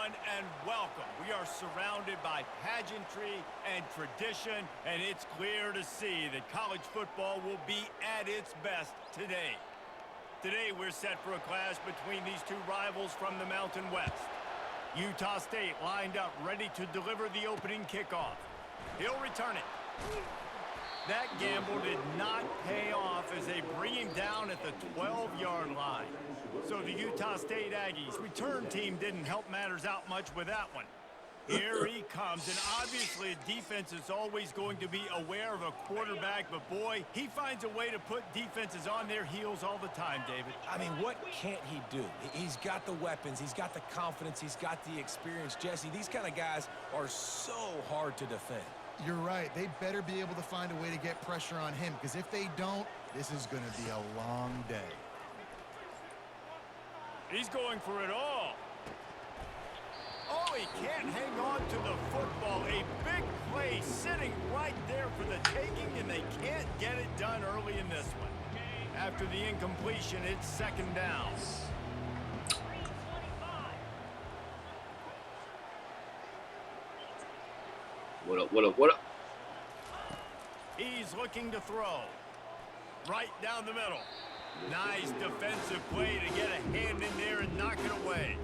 everyone, and welcome. We are surrounded by pageantry and tradition, and it's clear to see that college football will be at its best today. Today, we're set for a clash between these two rivals from the Mountain West. Utah State lined up, ready to deliver the opening kickoff. He'll return it. That gamble did not pay off as they bring him down at the 12-yard line. So the Utah State Aggies return team didn't help matters out much with that one. Here he comes, and obviously defense is always going to be aware of a quarterback, but boy, he finds a way to put defenses on their heels all the time, David. I mean, what can't he do? He's got the weapons, he's got the confidence, he's got the experience. Jesse, these kind of guys are so hard to defend. You're right. They better be able to find a way to get pressure on him, because if they don't, this is going to be a long day. He's going for it all. Oh, he can't hang on to the football. A big play sitting right there for the taking, and they can't get it done early in this one. After the incompletion, it's second down. What up, what up, what up? He's looking to throw. Right down the middle. Nice defensive play to get a hand in there and knock it away.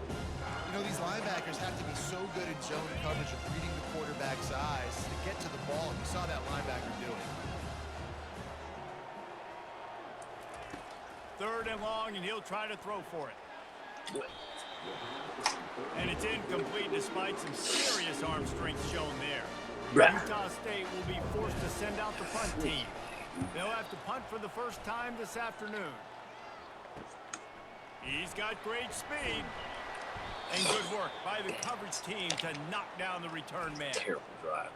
You know, these linebackers have to be so good in zone coverage of reading the quarterback's eyes to get to the ball. You saw that linebacker do it. Third and long, and he'll try to throw for it. And it's incomplete despite some serious arm strength shown there. Utah State will be forced to send out the punt team. They'll have to punt for the first time this afternoon. He's got great speed. And good work by the coverage team to knock down the return man. Terrible drive.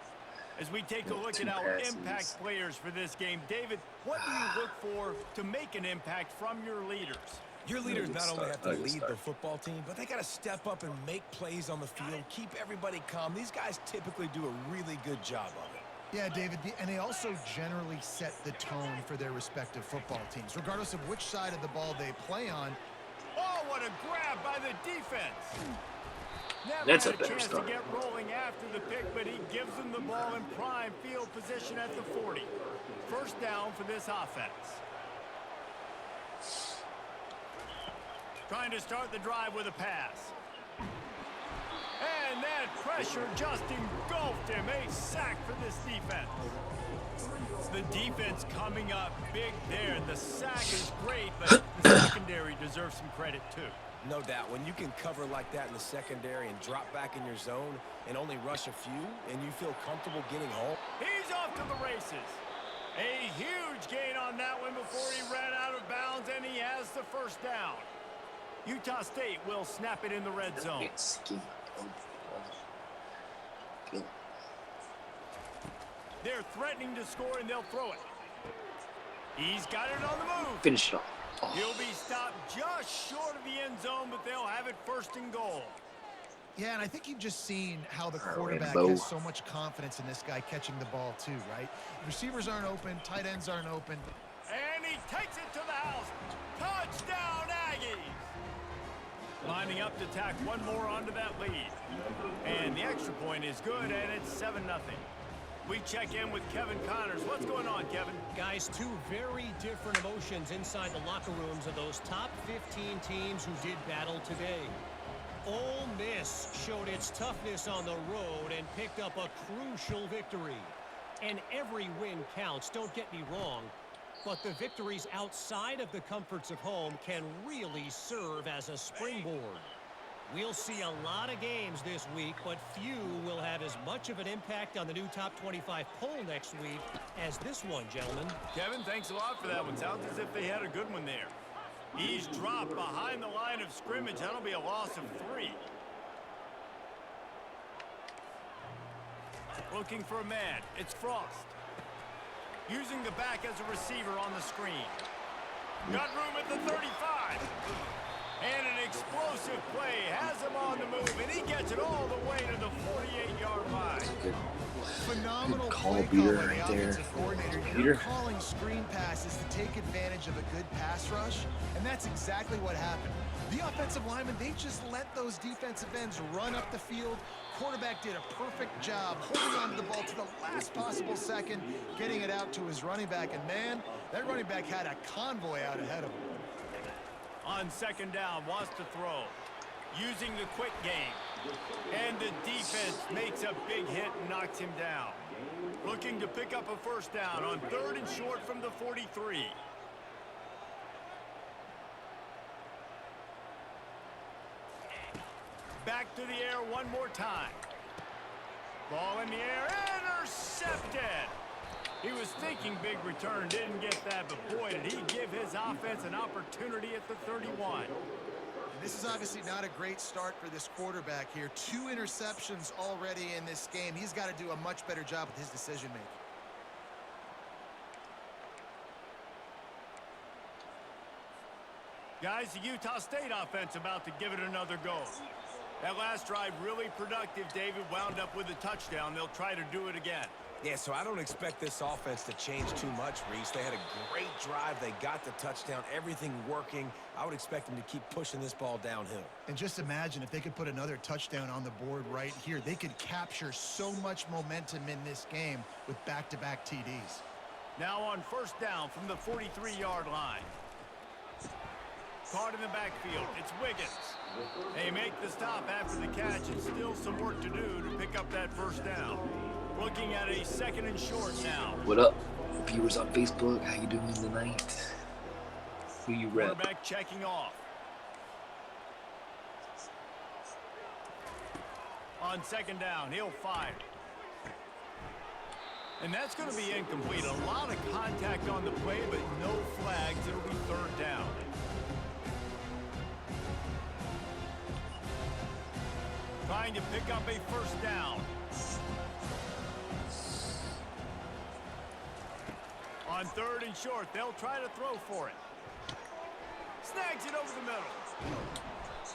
As we take a look at our impact players for this game, David, what do you look for to make an impact from your leaders? Your leaders not only have to lead the football team, but they got to step up and make plays on the field, keep everybody calm. These guys typically do a really good job of it. Yeah, David, and they also generally set the tone for their respective football teams, regardless of which side of the ball they play on. Oh, what a grab by the defense. Never That's had a better chance start. to get rolling after the pick, but he gives them the ball in prime field position at the 40. First down for this offense. Trying to start the drive with a pass. And that pressure just engulfed him. A sack for this defense. The defense coming up big there. The sack is great, but the secondary deserves some credit too. No doubt. When you can cover like that in the secondary and drop back in your zone and only rush a few, and you feel comfortable getting home. He's off to the races. A huge gain on that one before he ran out of bounds, and he has the first down. Utah State will snap it in the red zone. They're threatening to score, and they'll throw it. He's got it on the move. Finish it off. Oh. He'll be stopped just short of the end zone, but they'll have it first and goal. Yeah, and I think you've just seen how the quarterback has so much confidence in this guy catching the ball too, right? Receivers aren't open, tight ends aren't open. And he takes it to the house. Touchdown, Aggies! Lining up to tack one more onto that lead. And the extra point is good, and it's 7-0. We check in with Kevin Connors. What's going on, Kevin? Guys, two very different emotions inside the locker rooms of those top 15 teams who did battle today. Ole Miss showed its toughness on the road and picked up a crucial victory. And every win counts, don't get me wrong. But the victories outside of the comforts of home can really serve as a springboard. We'll see a lot of games this week, but few will have as much of an impact on the new top 25 poll next week as this one, gentlemen. Kevin, thanks a lot for that one. Sounds as if they had a good one there. He's dropped behind the line of scrimmage. That'll be a loss of 3. Looking for a man. It's Frost. Using the back as a receiver on the screen. Got room at the 35. And an explosive play has him on the move, and he gets it all the way to the 48-yard line. phenomenal call play beater call by the right there. offensive coordinator. Beater. You're calling screen passes to take advantage of a good pass rush, and that's exactly what happened. The offensive linemen, they just let those defensive ends run up the field. Quarterback did a perfect job holding on to the ball to the last possible second, getting it out to his running back, and man, that running back had a convoy out ahead of him. On second down, wants to throw. Using the quick game. And the defense makes a big hit and knocks him down. Looking to pick up a first down on 3rd and short from the 43. Back to the air one more time. Ball in the air, intercepted. He was thinking big return, didn't get that, but boy, did he give his offense an opportunity at the 31. This is obviously not a great start for this quarterback here. 2 interceptions already in this game. He's got to do a much better job with his decision-making. Guys, the Utah State offense about to give it another go. That last drive really productive. David wound up with a touchdown. They'll try to do it again. Yeah, so I don't expect this offense to change too much, Reese. They had a great drive. They got the touchdown. Everything working. I would expect them to keep pushing this ball downhill. And just imagine if they could put another touchdown on the board right here. They could capture so much momentum in this game with back-to-back TDs. Now on first down from the 43-yard line. Caught in the backfield. It's Wiggins. They make the stop after the catch, and still some work to do to pick up that first down. Looking at a 2nd and short now. What up, viewers on Facebook? How you doing tonight? Who you rep? Quarterback checking off. On 2nd down, he'll fire. And that's going to be incomplete. A lot of contact on the play, but no flags. It'll be 3rd down. Trying to pick up a first down. On 3rd and short, they'll try to throw for it. Snags it over the middle.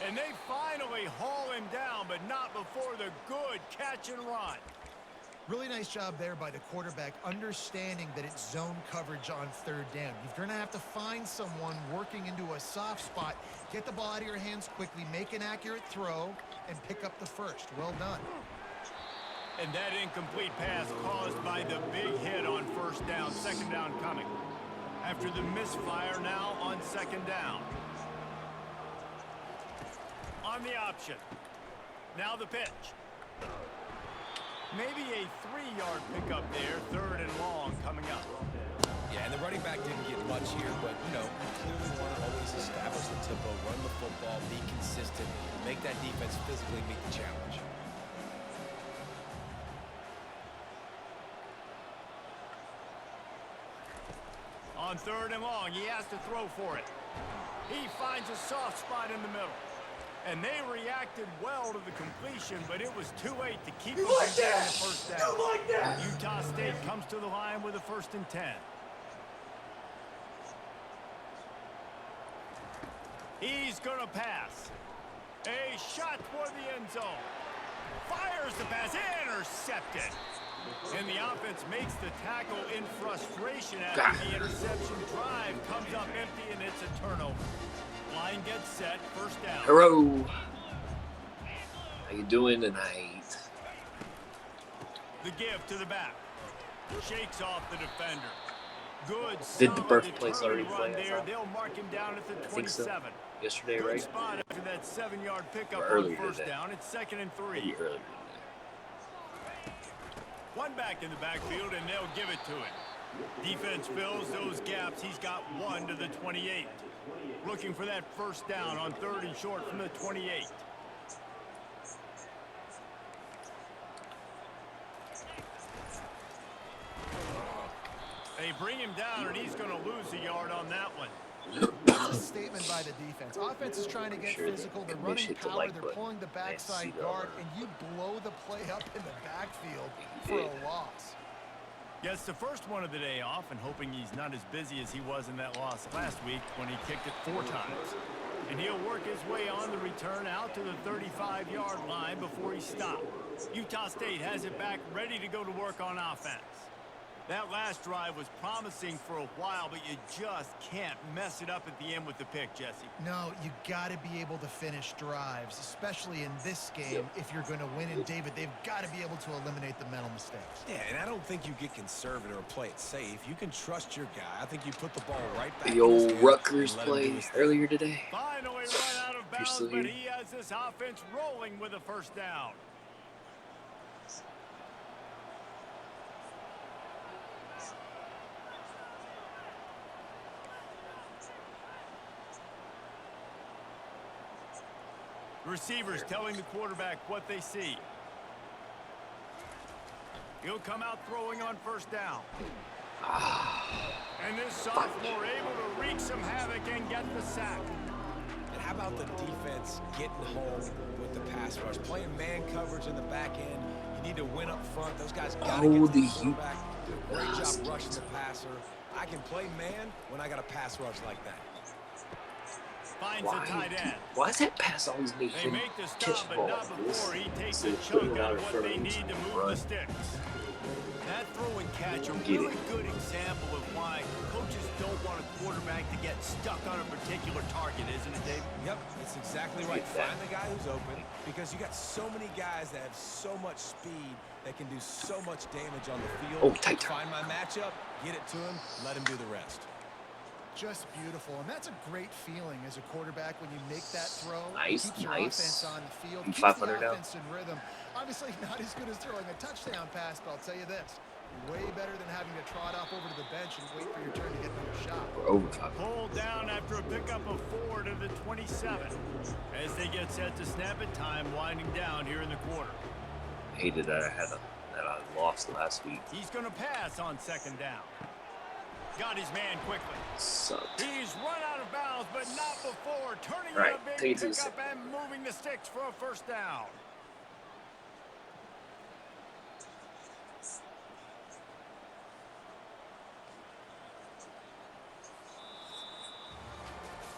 And they finally haul him down, but not before the good catch and run. Really nice job there by the quarterback, understanding that it's zone coverage on 3rd down. You're going to have to find someone working into a soft spot, get the ball out of your hands quickly, make an accurate throw, and pick up the first. Well done. And that incomplete pass caused by the big hit on first down. 2nd down coming. After the misfire, now on 2nd down. On the option. Now the pitch. Maybe a 3-yard pickup there. 3rd and long coming up. Yeah, and the running back didn't get much here, but, you know, you clearly want to always establish the tempo, run the football, be consistent, make that defense physically meet the challenge. On 3rd and long, he has to throw for it. He finds a soft spot in the middle. And they reacted well to the completion, but it was too late to keep them from getting the first down. Utah State comes to the line with a 1st and 10. He's going to pass. A shot toward the end zone. Fires the pass, intercepted. And the offense makes the tackle in frustration after the interception. Drive comes up empty, and it's a turnover. Line gets set, 1st down. Hello. How you doing tonight? The give to the back. Shakes off the defender. Good, Did the solid, birthplace already determined play? run there. They'll mark him down at the 27. I think so. Yesterday, Good right? spot after that 7-yard pickup Or on earlier 1st today. down. It's 2nd and 3. Maybe earlier. One back in the backfield, and they'll give it to him. Defense fills those gaps. He's got 1 to the 28. Looking for that first down on 3rd and short from the 28. They bring him down, and he's going to lose a yard on that one. That's a statement by the defense. Offense is trying to get physical. They're running power. They're pulling the backside guard, and you blow the play up in the backfield for a loss. Gets the first one of the day off, and hoping he's not as busy as he was in that loss last week when he kicked it 4 times. And he'll work his way on the return out to the 35-yard line before he stopped. Utah State has it back, ready to go to work on offense. That last drive was promising for a while, but you just can't mess it up at the end with the pick, Jesse. No, you got to be able to finish drives, especially in this game. If you're going to win, and David, they've got to be able to eliminate the mental mistakes. Yeah, and I don't think you get conservative or play it safe. You can trust your guy. I think you put the ball right back The in his old hand Rutgers and let him do play his thing. earlier today. Finally run out of bounds, still but here? he has this offense rolling with a first down. Receivers telling the quarterback what they see. He'll come out throwing on first down. And this sophomore able to wreak some havoc and get the sack. And how about the defense getting home with the pass rush? Playing man coverage in the back end. You need to win up front. Those guys got to get to the quarterback. Do a great job rushing the passer. I can play man when I got a pass rush like that. Finds a tight end. Why does that pass always make They him make the catch stop, the but ball not like this? before he takes So a put chunk it out out in of front what of they him so need to he can move the run. sticks. That throw and catch, a Get really it. good example of why coaches don't want a quarterback to get stuck on a particular target, isn't it, Dave? Yep, that's exactly right. Get that. Find the guy who's open because you got so many guys that have so much speed that can do so much damage on the field. Oh, tight. Find my matchup, get it to him, let him do the rest. Just beautiful, and that's a great feeling as a quarterback when you make that throw. Nice, Keeps your nice. offense on the field, You keeps 500 the now? offense in rhythm. Obviously not as good as throwing a touchdown pass, but I'll tell you this, way better than having to trot off over to the bench and wait for your turn to get another shot. We're over 500. Pulled down after a pickup of 4 to the 27. As they get set to snap it, time winding down here in the quarter. Hated that I lost last week. He's going to pass on second down. Got his man quickly. Sucked. He's run out of bounds, but not before turning Right, in a big take it to the pickup and moving the sticks for a first down.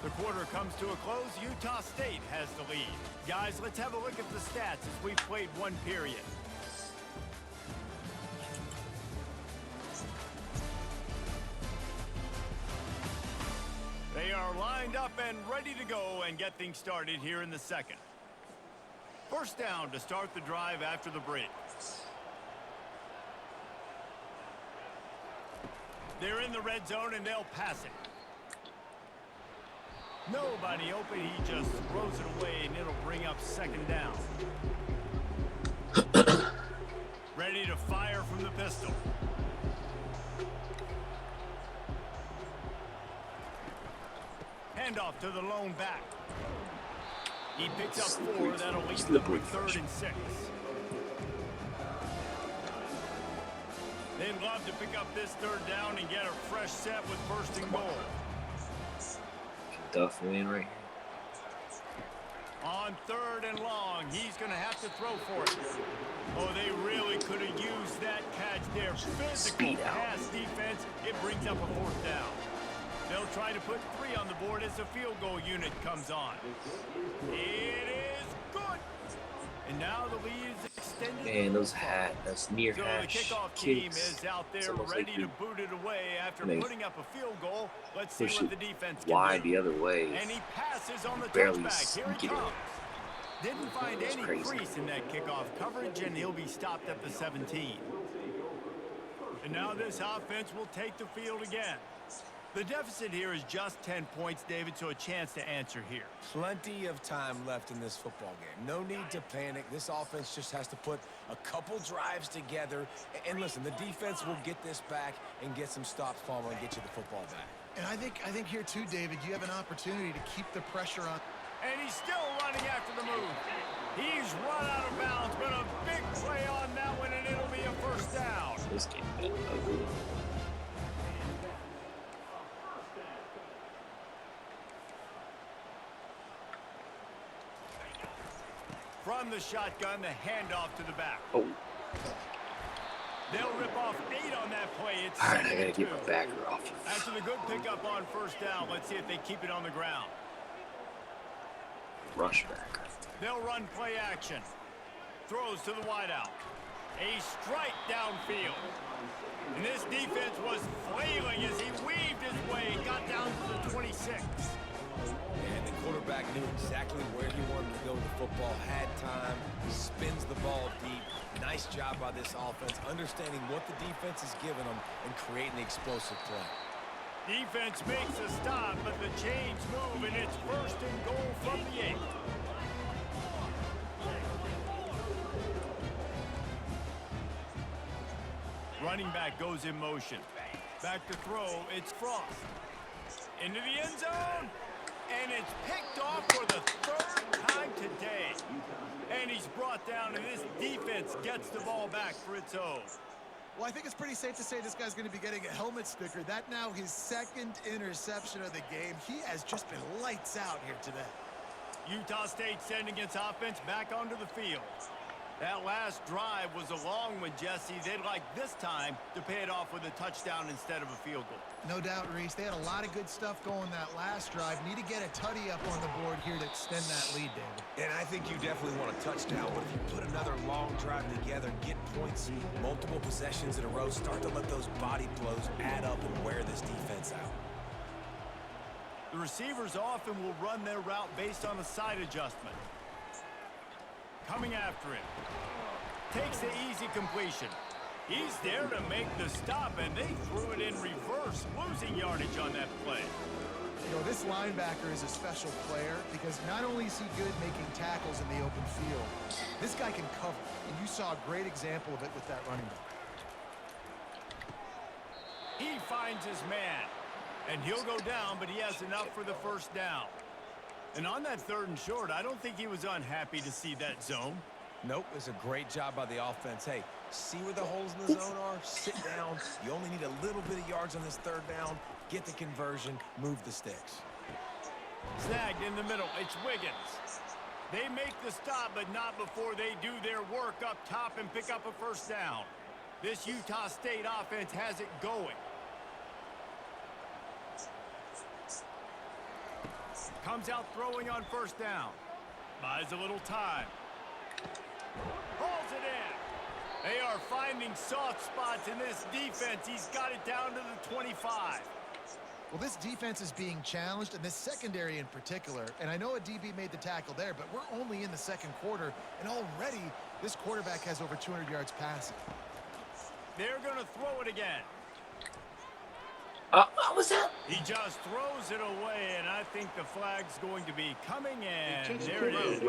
The quarter comes to a close. Utah State has the lead. Guys, let's have a look at the stats as we've played one period. They are lined up and ready to go and get things started here in the second. First down to start the drive after the break. They're in the red zone and they'll pass it. Nobody open, he just throws it away and it'll bring up second down. Ready to fire from the pistol. Handoff to the lone back. He picks up 4. That'll leave them with 3rd and 6. They'd love to pick up this 3rd down and get a fresh set with 1st and goal. Duff win right here. On 3rd and long, he's going to have to throw for it. Oh, they really could have used that catch there. Physical Speed out. pass defense. It brings up a 4th down. They'll try to put 3 on the board as the field goal unit comes on. It is good. And now the lead is extended. Man, those that's near So the hash kickoff team kicks. is out It's there almost ready like to you boot it away after they putting up a field goal. Let's see push what the it defense can wide do. the other way. And he passes on the Barely touchback. Here he get it. comes. Didn't find That's any crazy. crease in that kickoff coverage, and he'll be stopped at the 17. And now this offense will take the field again. The deficit here is just 10 points, David, so a chance to answer here. Plenty of time left in this football game. No need to panic. This offense just has to put a couple drives together. And listen, the defense will get this back and get some stops, Palmer, and get you the football back. And I think here too, David, you have an opportunity to keep the pressure on. And he's still running after the move. He's run out of bounds, but a big play on that one, and it'll be a first down. This game got ugly. From the shotgun, the handoff to the back. Oh, They'll rip off 8 on that play. It's all right, I 2nd gotta and 2. get my backer off. After the good pickup on first down, let's see if they keep it on the ground. Rush backer. They'll run play action. throws to the wideout. A strike downfield. And this defense was flailing as he weaved his way and got down to the 26. And the quarterback knew exactly where he wanted to go with the football, had time, spins the ball deep. Nice job by this offense, understanding what the defense is giving them and creating the explosive play. Defense makes a stop, but the chains move, and it's first and goal from the 8. Running back goes in motion. Back to throw, it's Frost. Into the end zone, and it's picked off for the 3rd time today. And he's brought down, and this defense gets the ball back for its own. Well, I think it's pretty safe to say this guy's going to be getting a helmet sticker. That now his 2nd interception of the game. He has just been lights out here today. Utah State sending its offense back onto the field. That last drive was a long one, Jesse. They'd like this time to pay it off with a touchdown instead of a field goal. No doubt, Reese. They had a lot of good stuff going that last drive. Need to get a tutty up on the board here to extend that lead, David. And I think you definitely want a touchdown, but if you put another long drive together, get points, multiple possessions in a row, start to let those body blows add up and wear this defense out. The receivers often will run their route based on a side adjustment. Coming after him. Takes the easy completion. He's there to make the stop, and they threw it in reverse, losing yardage on that play. You know, this linebacker is a special player because not only is he good making tackles in the open field, this guy can cover, and you saw a great example of it with that running back. He finds his man, and he'll go down, but he has enough for the first down. And on that 3rd and short, I don't think he was unhappy to see that zone. Nope, it's a great job by the offense. Hey, see where the holes in the zone are? Sit down. You only need a little bit of yards on this 3rd down. Get the conversion. Move the sticks. Snagged in the middle. It's Wiggins. They make the stop, but not before they do their work up top and pick up a first down. This Utah State offense has it going. Comes out throwing on first down. Buys a little time. Hauls it in. They are finding soft spots in this defense. He's got it down to the 25. Well, this defense is being challenged, and this secondary in particular. And I know a DB made the tackle there, but we're only in the 2nd quarter, and already this quarterback has over 200 yards passing. They're going to throw it again. What was that? He just throws it away, and I think the flag's going to be coming in. There it is.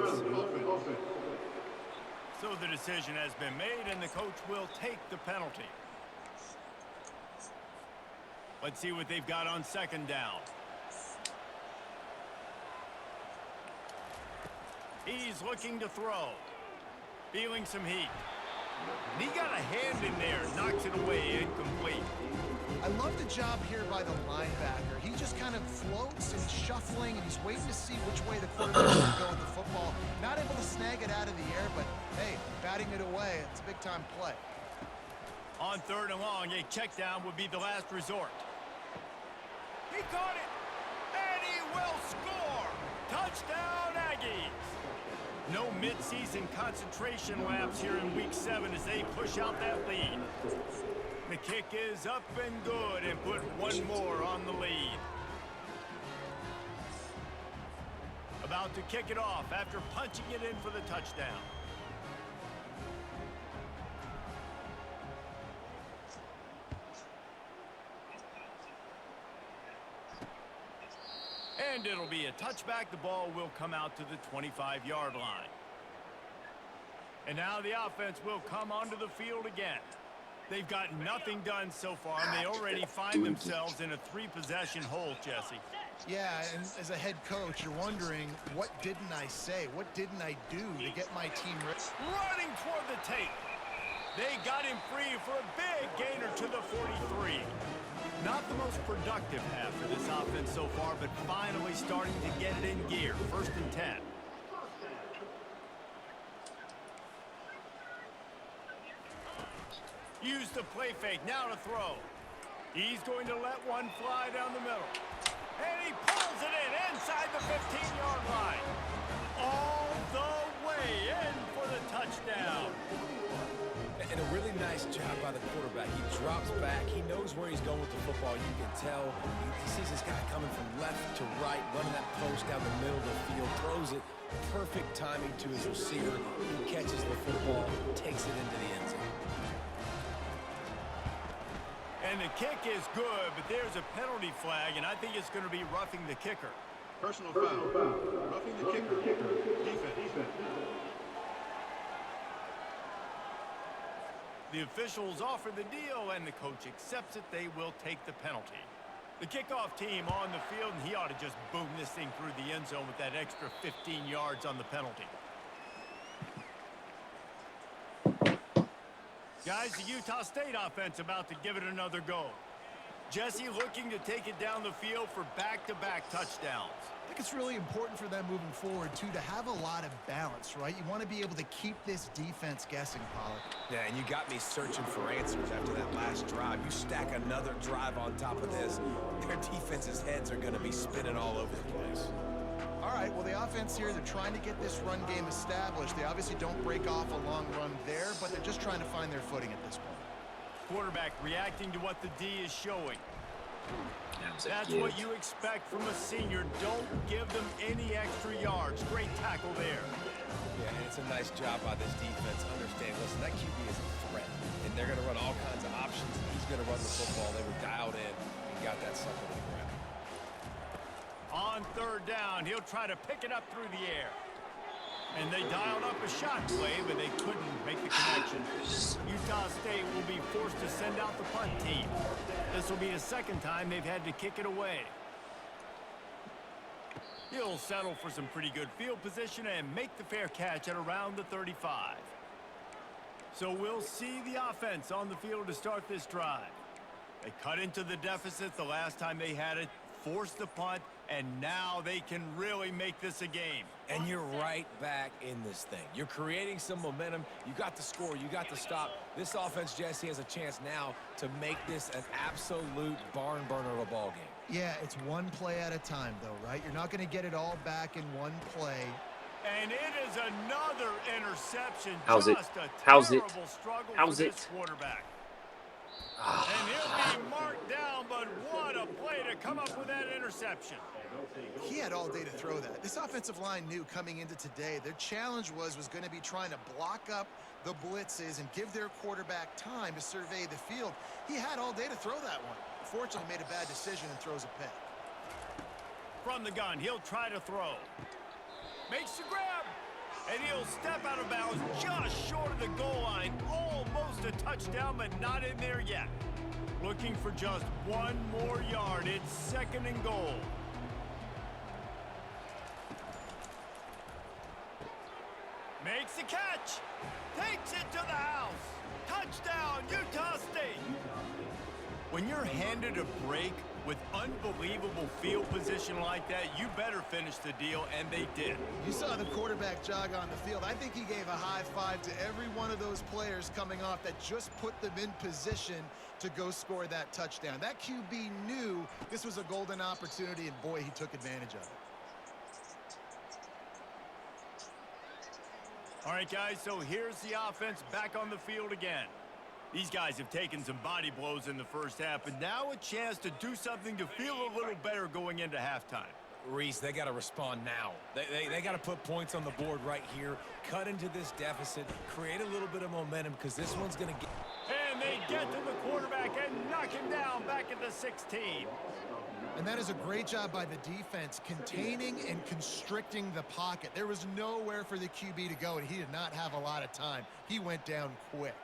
So the decision has been made, and the coach will take the penalty. Let's see what they've got on 2nd down. He's looking to throw. Feeling some heat. And he got a hand in there, knocks it away, incomplete. I love the job here by the linebacker. He just kind of floats and shuffling, and he's waiting to see which way the quarterback is going to go with the football. Not able to snag it out of the air, but, hey, batting it away, it's a big-time play. On 3rd and long, a check down would be the last resort. He caught it, and he will score. Touchdown, Aggies. No midseason concentration laps here in Week 7 as they push out that lead. The kick is up and good and put one more on the lead. About to kick it off after punching it in for the touchdown. And it'll be a touchback. The ball will come out to the 25-yard line. And now the offense will come onto the field again. They've got nothing done so far, and they already find themselves in a 3-possession hole, Jesse. Yeah, and as a head coach, you're wondering, what didn't I say? What didn't I do to get my team ready? Running toward the tape. They got him free for a big gainer to the 43. Not the most productive half for this offense so far, but finally starting to get it in gear. 1st and 10. Use the play fake, now to throw. He's going to let one fly down the middle. And he pulls it in inside the 15-yard line. All the way in for the touchdown. touchdown. And a really nice job by the quarterback. He drops back. He knows where he's going with the football. You can tell. He sees this guy coming from left to right, running that post down the middle of the field, throws it. Perfect timing to his receiver. He catches the football, takes it into the end zone. And the kick is good, but there's a penalty flag, and I think it's going to be roughing the kicker. Personal foul. Roughing the kicker. Defense. The officials offer the deal, and the coach accepts it. They will take the penalty. The kickoff team on the field, and he ought to just boom this thing through the end zone with that extra 15 yards on the penalty. Guys, the Utah State offense about to give it another go. Jesse looking to take it down the field for back-to-back touchdowns. I think it's really important for them moving forward, too, to have a lot of balance, right? You want to be able to keep this defense guessing, Pollard. Yeah, and you got me searching for answers after that last drive. You stack another drive on top of this, their defense's heads are going to be spinning all over the place. All right, well, the offense here, they're trying to get this run game established. They obviously don't break off a long run there, but they're just trying to find their footing at this point. Quarterback reacting to what the D is showing. That's what you expect from a senior. Don't give them any extra yards. Great tackle there. Yeah, and it's a nice job by this defense. Understand, listen, that QB is a threat, and they're going to run all kinds of options. He's going to run the football. They were dialed in and got that sucker to the ground. On third down, he'll try to pick it up through the air. And they dialed up a shot play, but they couldn't make the connection. Utah State will be forced to send out the punt team. This will be the second time they've had to kick it away. He'll settle for some pretty good field position and make the fair catch at around the 35. So we'll see the offense on the field to start this drive. They cut into the deficit the last time they had it, forced the punt, and now they can really make this a game. And you're right back in this thing. You're creating some momentum. You got the score. You got the stop. This offense, Jesse, has a chance now to make this an absolute barn burner of a ball game. Yeah, it's one play at a time, though, right? You're not going to get it all back in one play. And it is another interception. How's it? Just a How's it? terrible struggle How's for it? this quarterback. And he'll be marked down, but what a play to come up with that interception. He had all day to throw that. This offensive line knew coming into today, their challenge was going to be trying to block up the blitzes and give their quarterback time to survey the field. He had all day to throw that one. Fortunately, made a bad decision and throws a pick. From the gun, he'll try to throw. Makes the grab. And he'll step out of bounds just short of the goal line. Almost a touchdown, but not in there yet. Looking for just one more yard. It's second and goal. Makes the catch. Takes it to the house. Touchdown, Utah State. When you're handed a break with unbelievable field position like that, you better finish the deal, and they did. You saw the quarterback jog on the field. I think he gave a high five to every one of those players coming off that just put them in position to go score that touchdown. That QB knew this was a golden opportunity, and boy, he took advantage of it. All right, guys, so here's the offense back on the field again. These guys have taken some body blows in the first half, and now a chance to do something to feel a little better going into halftime. Reese, they got to respond now. They got to put points on the board right here, cut into this deficit, create a little bit of momentum, because this one's going to get... And they get to the quarterback and knock him down back at the 16. And that is a great job by the defense, containing and constricting the pocket. There was nowhere for the QB to go, and he did not have a lot of time. He went down quick.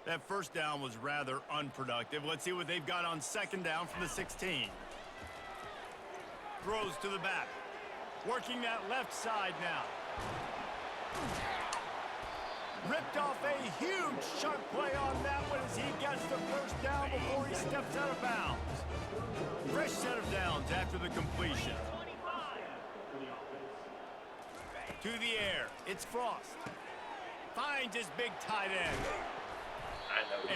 That first down was rather unproductive. Let's see what they've got on second down from the 16. Throws to the back. Working that left side now. Ripped off a huge chunk play on that one as he gets the first down before he steps out of bounds. Fresh set of downs after the completion. To the air. It's Frost. Finds his big tight end.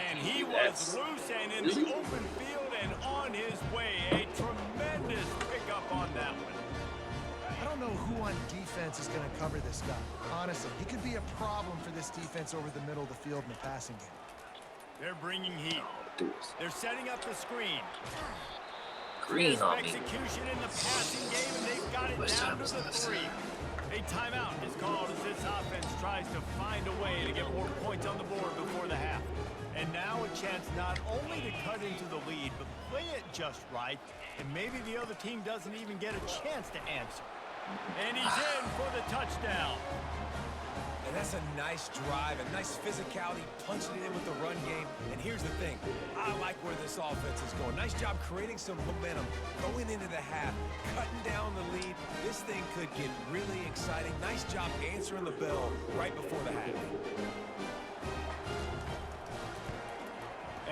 And he was loose and in the open field and on his way. A tremendous pickup on that one. I don't know who on defense is going to cover this guy. Honestly, he could be a problem for this defense over the middle of the field in the passing game. They're bringing heat. They're setting up the screen. Green on me. Execution in the passing game, and they've got it down to the 3. A timeout is called as this offense tries to find a way to get more points on the board before the half. And now a chance not only to cut into the lead, but play it just right, and maybe the other team doesn't even get a chance to answer. And he's in for the touchdown. And that's a nice drive, a nice physicality, punching it in with the run game. And here's the thing, I like where this offense is going. Nice job creating some momentum, going into the half, cutting down the lead. This thing could get really exciting. Nice job answering the bell right before the half.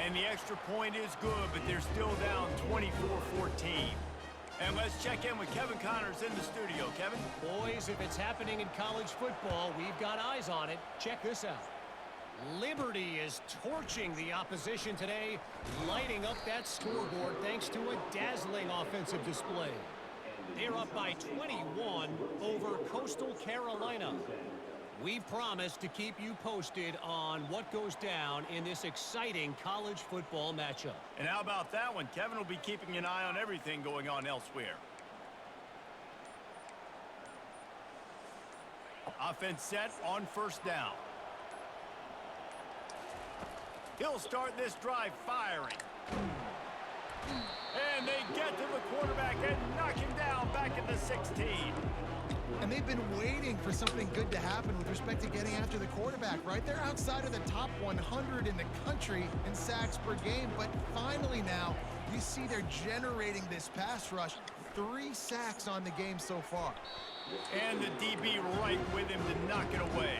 And the extra point is good, but they're still down 24-14. And let's check in with Kevin Connors in the studio. Kevin? Boys, if it's happening in college football, we've got eyes on it. Check this out. Liberty is torching the opposition today, lighting up that scoreboard thanks to a dazzling offensive display. They're up by 21 over Coastal Carolina. We promise to keep you posted on what goes down in this exciting college football matchup. And how about that one? Kevin will be keeping an eye on everything going on elsewhere. Offense set on first down. He'll start this drive firing. And they get to the quarterback and knock him down back at the 16. And they've been waiting for something good to happen with respect to getting after the quarterback, right? They're outside of the top 100 in the country in sacks per game, but finally now you see they're generating this pass rush. 3 sacks on the game so far. And the DB right with him to knock it away.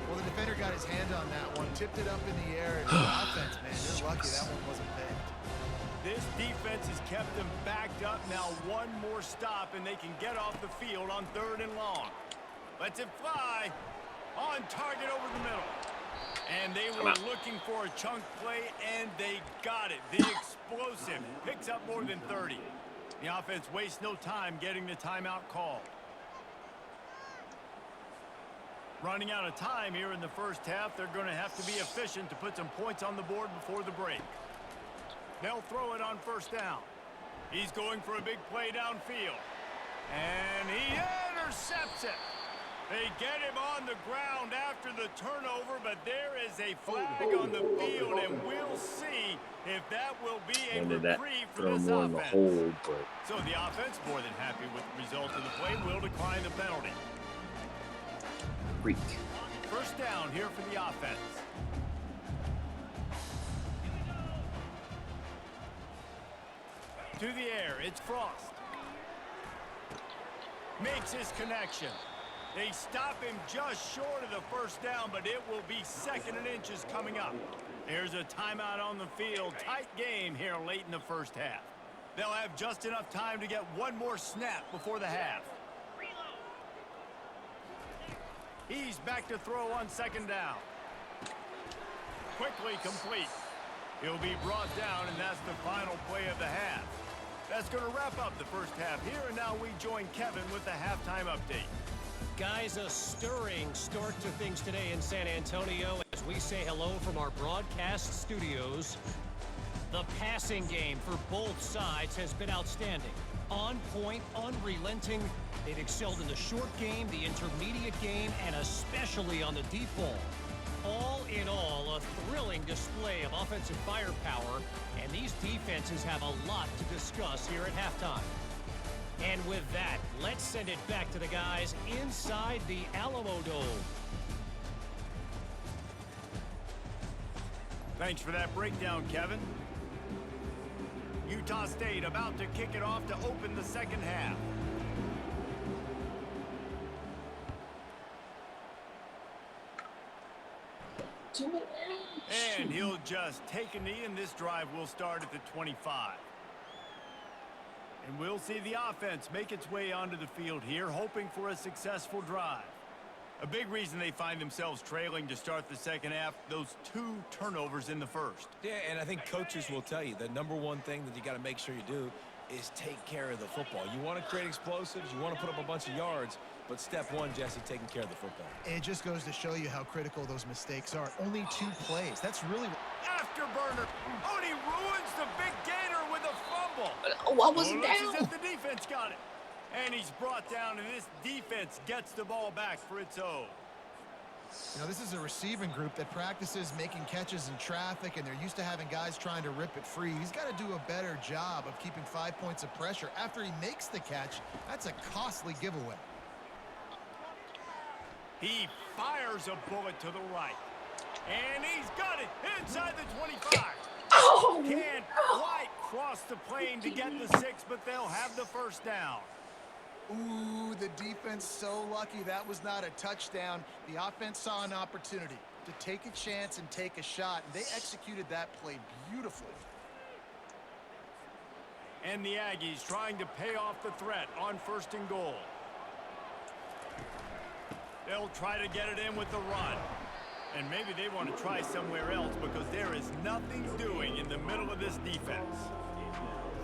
Well, the defender got his hand on that one, tipped it up in the air, and the offense, man, they're lucky that one wasn't picked. This defense has kept them backed up. Now one more stop, and they can get off the field on 3rd and long. Lets it fly. On target over the middle. And they were looking for a chunk play, and they got it. The explosive picks up more than 30. The offense wastes no time getting the timeout called. Running out of time here in the first half. They're going to have to be efficient to put some points on the board before the break. They'll throw it on first down. He's going for a big play downfield. And he intercepts it. They get him on the ground after the turnover, but there is a flag on the field, and we'll see if that will be a reprieve for this offense. So the offense, more than happy with the result of the play, will decline the penalty. Freak. First down here for the offense. To the air, it's Frost. Makes his connection. They stop him just short of the first down, but it will be 2nd and inches coming up. There's a timeout on the field. Tight game here late in the first half. They'll have just enough time to get one more snap before the half. He's back to throw on 2nd down. Quickly complete. He'll be brought down, and that's the final play of the half. That's going to wrap up the first half here, and now we join Kevin with the halftime update. Guys, a stirring start to things today in San Antonio as we say hello from our broadcast studios. The passing game for both sides has been outstanding. On point, unrelenting. They've excelled in the short game, the intermediate game, and especially on the deep ball. All in all, a thrilling display of offensive firepower, and these defenses have a lot to discuss here at halftime. And with that, let's send it back to the guys inside the Alamo Dome. Thanks for that breakdown, Kevin. Utah State about to kick it off to open the second half. And he'll just take a knee, and this drive will start at the 25. And we'll see the offense make its way onto the field here, hoping for a successful drive. A big reason they find themselves trailing to start the second half, those 2 turnovers in the first. Yeah, and I think coaches will tell you the number one thing that you got to make sure you do is take care of the football. You want to create explosives, you want to put up a bunch of yards, but step one, Jesse, taking care of the football. It just goes to show you how critical those mistakes are. Only 2 plays. That's really... Afterburner. Oh, and he ruins the big gainer with a fumble. Oh, I wasn't Looks down. as if the defense got it. And he's brought down, and this defense gets the ball back for its own. You know, this is a receiving group that practices making catches in traffic, and they're used to having guys trying to rip it free. He's got to do a better job of keeping 5 points of pressure. After he makes the catch, that's a costly giveaway. He fires a bullet to the right. And he's got it inside the 25. Oh! Can't quite cross the plane to get the 6, but they'll have the first down. Ooh, the defense so lucky that was not a touchdown. The offense saw an opportunity to take a chance and take a shot, and they executed that play beautifully. And the Aggies trying to pay off the threat on 1st and goal. They'll try to get it in with the run. And maybe they want to try somewhere else because there is nothing doing in the middle of this defense.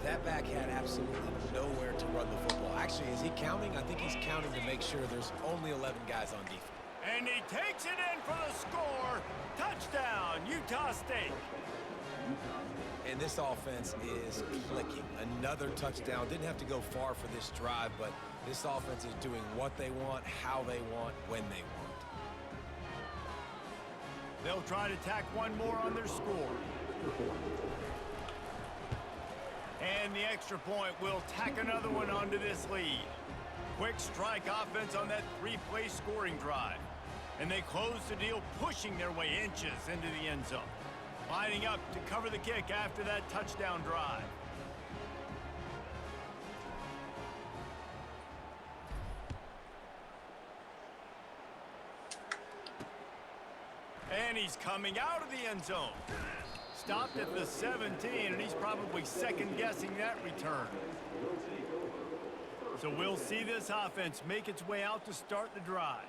That back had absolutely nowhere to run the football. Actually, is he counting? I think he's counting to make sure there's only 11 guys on defense. And he takes it in for the score. Touchdown, Utah State. And this offense is clicking. Another touchdown. Didn't have to go far for this drive, but this offense is doing what they want, how they want, when they want. They'll try to tack one more on their score. And the extra point will tack another one onto this lead. Quick strike offense on that 3-play scoring drive. And they close the deal, pushing their way inches into the end zone. Lining up to cover the kick after that touchdown drive. And he's coming out of the end zone. Stopped at the 17, and he's probably second-guessing that return. So we'll see this offense make its way out to start the drive.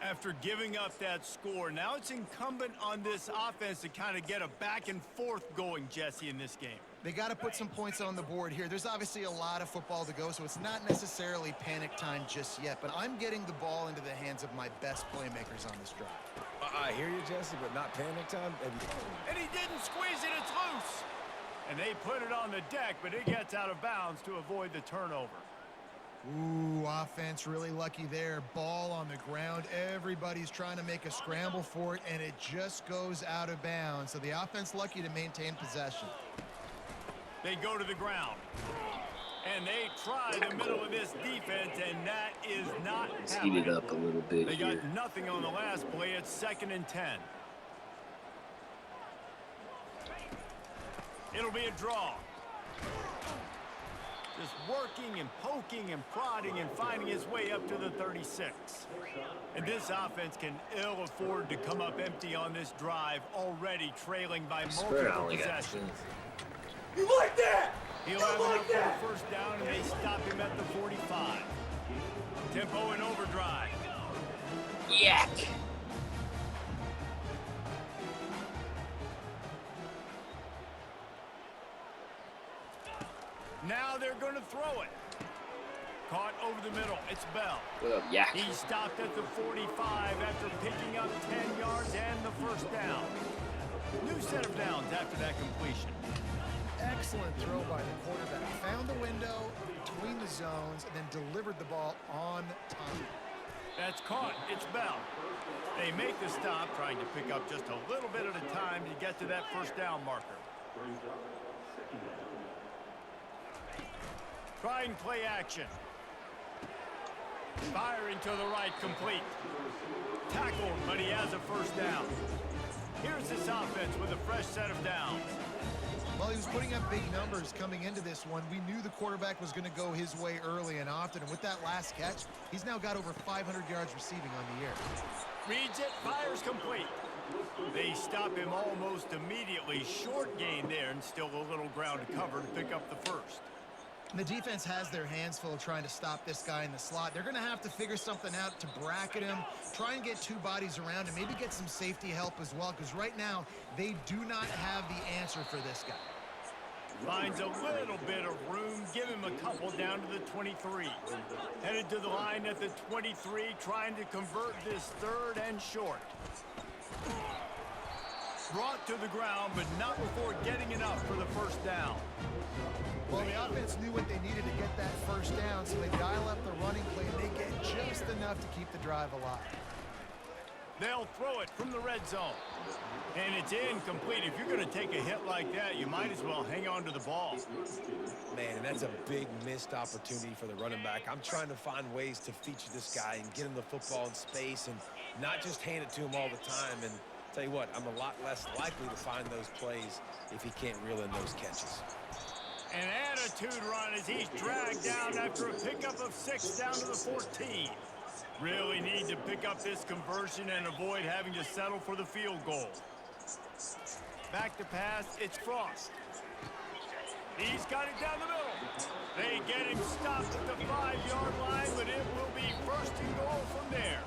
After giving up that score, now it's incumbent on this offense to kind of get a back and forth going, Jesse, in this game. They got to put some points on the board here. There's obviously a lot of football to go, so it's not necessarily panic time just yet, but I'm getting the ball into the hands of my best playmakers on this drive. I hear you, Jesse, but not panic time. And he didn't squeeze it, it's loose. And they put it on the deck, but it gets out of bounds to avoid the turnover. Ooh, offense really lucky there. Ball on the ground. Everybody's trying to make a scramble for it, and it just goes out of bounds. So the offense lucky to maintain possession. They go to the ground. And they try the middle of this defense, and that is not Let's happening. heat it up a little bit They here. got nothing on the last play. It's 2nd and 10. It'll be a draw. Just working and poking and prodding and finding his way up to the 36. And this offense can ill afford to come up empty on this drive, already trailing by I swear I multiple only got possessions. 2. You like that? He'll have enough for the first down, and they stop him at the 45. Tempo and overdrive. Yak! Now they're going to throw it. Caught over the middle. It's Bell. What up, Yak? He stopped at the 45 after picking up 10 yards and the first down. New set of downs after that completion. Excellent throw by the quarterback. Found the window between the zones and then delivered the ball on time. That's caught. It's Bell. They make the stop, trying to pick up just a little bit at a time to get to that first down marker. Try and play action. Firing to the right, complete. Tackled, but he has a first down. Here's this offense with a fresh set of downs. Well, he was putting up big numbers coming into this one. We knew the quarterback was going to go his way early and often. And with that last catch, he's now got over 500 yards receiving on the year. Reads it, fires complete. They stop him almost immediately. Short gain there, and still a little ground to cover to pick up the first. The defense has their hands full trying to stop this guy in the slot. They're going to have to figure something out to bracket him, try and get two bodies around him, maybe get some safety help as well, because right now they do not have the answer for this guy. Finds a little bit of room. Give him a couple down to the 23. Headed to the line at the 23, trying to convert this third and short. Brought to the ground, but not before getting enough for the first down. Well, the offense knew what they needed to get that first down, so they dial up the running play, and they get just enough to keep the drive alive. They'll throw it from the red zone. And it's incomplete. If you're going to take a hit like that, you might as well hang on to the ball. Man, and that's a big missed opportunity for the running back. I'm trying to find ways to feature this guy and get him the football in space and not just hand it to him all the time. And tell you what, I'm a lot less likely to find those plays if he can't reel in those catches. An attitude run as he's dragged down after a pickup of 6 down to the 14. Really need to pick up this conversion and avoid having to settle for the field goal. Back to pass, it's Frost. He's got it down the middle. They get him stopped at the 5-yard line, but it will be first and goal from there.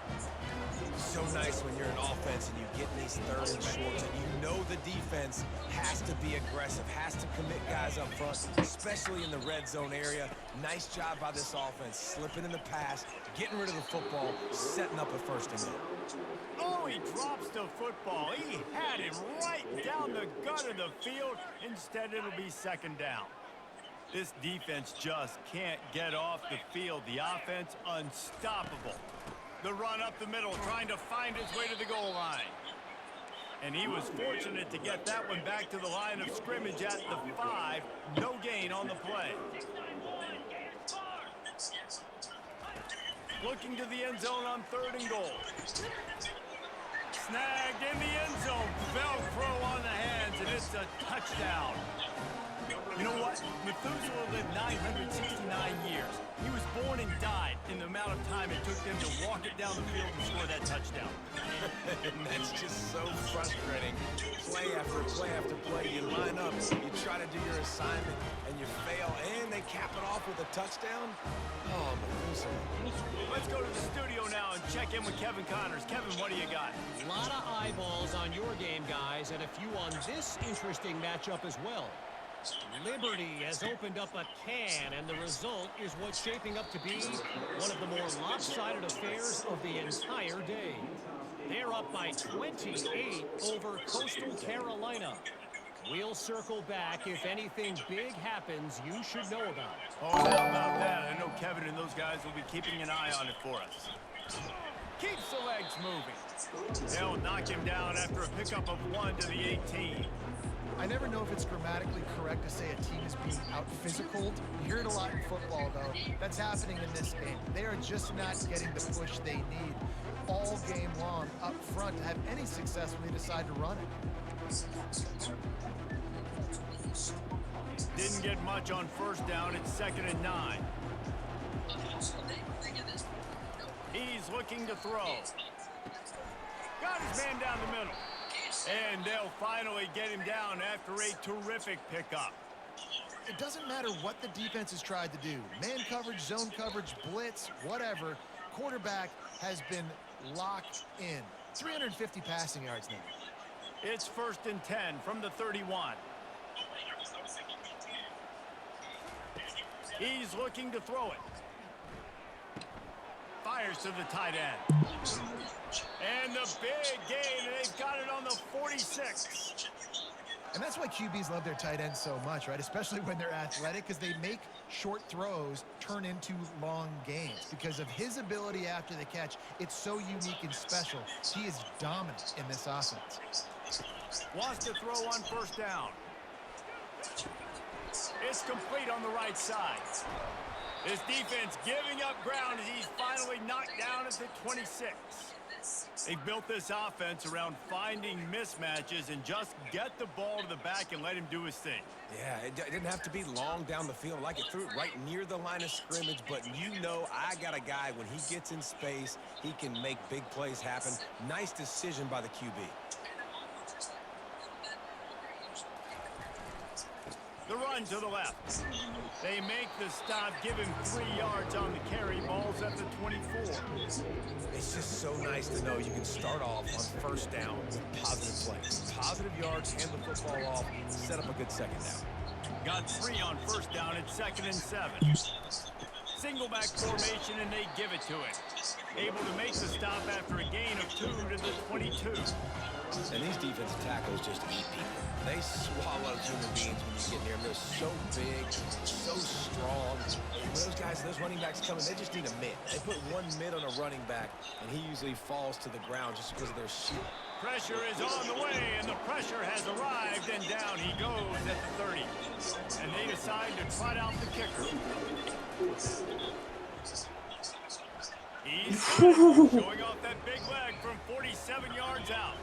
So nice when you're an offense and you get in these third and shorts and you know the defense has to be aggressive, has to commit guys up front, especially in the red zone area. Nice job by this offense, slipping in the pass, getting rid of the football, setting up a first and goal. Oh, he drops the football. He had him right down the gut of the field. Instead, it'll be second down. This defense just can't get off the field. The offense, unstoppable. The run up the middle, trying to find his way to the goal line. And he was fortunate to get that one back to the line of scrimmage at the 5. No gain on the play. Looking to the end zone on 3rd and goal. Snagged in the end zone. Velcro on the hands, and it's a touchdown. You know what? Methuselah lived 969 years. He was born and died in the amount of time it took them to walk it down the field and score that touchdown. That's just so frustrating. Play after play after play, you line up, you try to do your assignment, and you fail, and they cap it off with a touchdown? Oh, Methuselah. Let's go to the studio now and check in with Kevin Connors. Kevin, what do you got? A lot of eyeballs on your game, guys, and a few on this interesting matchup as well. Liberty has opened up a can, and the result is what's shaping up to be one of the more lopsided affairs of the entire day. They're up by 28 over Coastal Carolina. We'll circle back if anything big happens you should know about. Oh, how about that? I know Kevin and those guys will be keeping an eye on it for us. Keeps the legs moving. They'll knock him down after a pickup of 1 to the 18. I never know if it's grammatically correct to say a team is being out-physicaled. You hear it a lot in football, though. That's happening in this game. They are just not getting the push they need all game long up front to have any success when they decide to run it. Didn't get much on first down. It's 2nd and 9. He's looking to throw. Got his man down the middle. And they'll finally get him down after a terrific pickup. It doesn't matter what the defense has tried to do. Man coverage, zone coverage, blitz, whatever. Quarterback has been locked in. 350 passing yards now. It's 1st and 10 from the 31. He's looking to throw it. Fires to the tight end. And the big gain, and they've got it on the 46. And that's why QBs love their tight ends so much, right? Especially when they're athletic, because they make short throws turn into long gains. Because of his ability after the catch, it's so unique and special. He is dominant in this offense. Wants to throw on first down. It's complete on the right side. This defense giving up ground as he's finally knocked down at the 26. They've built this offense around finding mismatches and just get the ball to the back and let him do his thing. Yeah, it didn't have to be long down the field. Like it threw it right near the line of scrimmage, but you know I got a guy, when he gets in space, he can make big plays happen. Nice decision by the QB. The run to the left. They make the stop, give him 3 yards on the carry. Ball's at the 24. It's just so nice to know you can start off on first down with positive plays. Positive yards, hand the football off, set up a good second down. Got 3 on first down at 2nd and 7. Single back formation, and they give it to it. Able to make the stop after a gain of 2 to the 22. And these defensive tackles just eat people. They swallow human beings when you get near them. They're so big, so strong. When those guys, those running backs come in, they just need a mid. They put 1 mid on a running back, and he usually falls to the ground just because of their sheer. Pressure is on the way, and the pressure has arrived, and down he goes at the 30. And they decide to trot out the kicker. He's showing off that big leg from 47 yards out.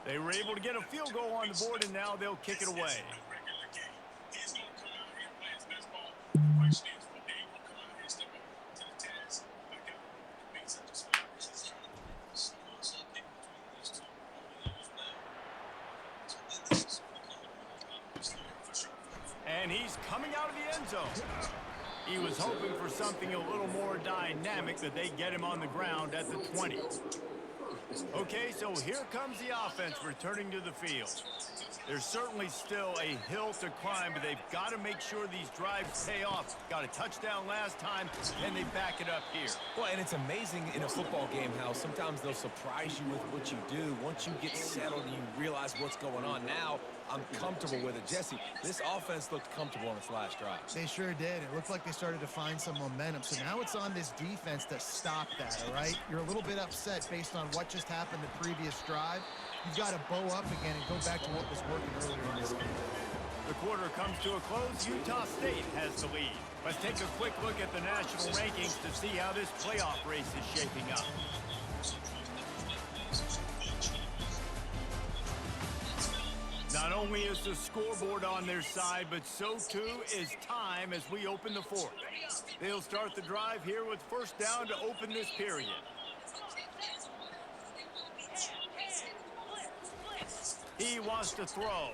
They were able to get a field goal on the board, and now they'll kick it away. And he's coming out of the end zone. He was hoping for something a little more dynamic, that they get him on the ground at the 20. Okay, so here comes the offense returning to the field. There's certainly still a hill to climb, but they've got to make sure these drives pay off. Got a touchdown last time, and they back it up here. Well, and it's amazing in a football game how sometimes they'll surprise you with what you do. Once you get settled and you realize what's going on, now I'm comfortable with it. Jesse, this offense looked comfortable on its last drive. They sure did. It looked like they started to find some momentum. So now it's on this defense to stop that, all right? You're a little bit upset based on what just happened the previous drive. You've got to bow up again and go back to what was working earlier in this game. The quarter comes to a close. Utah State has the lead. Let's take a quick look at the national rankings to see how this playoff race is shaping up. Not only is the scoreboard on their side, but so too is time as we open the fourth. They'll start the drive here with first down to open this period. He wants to throw.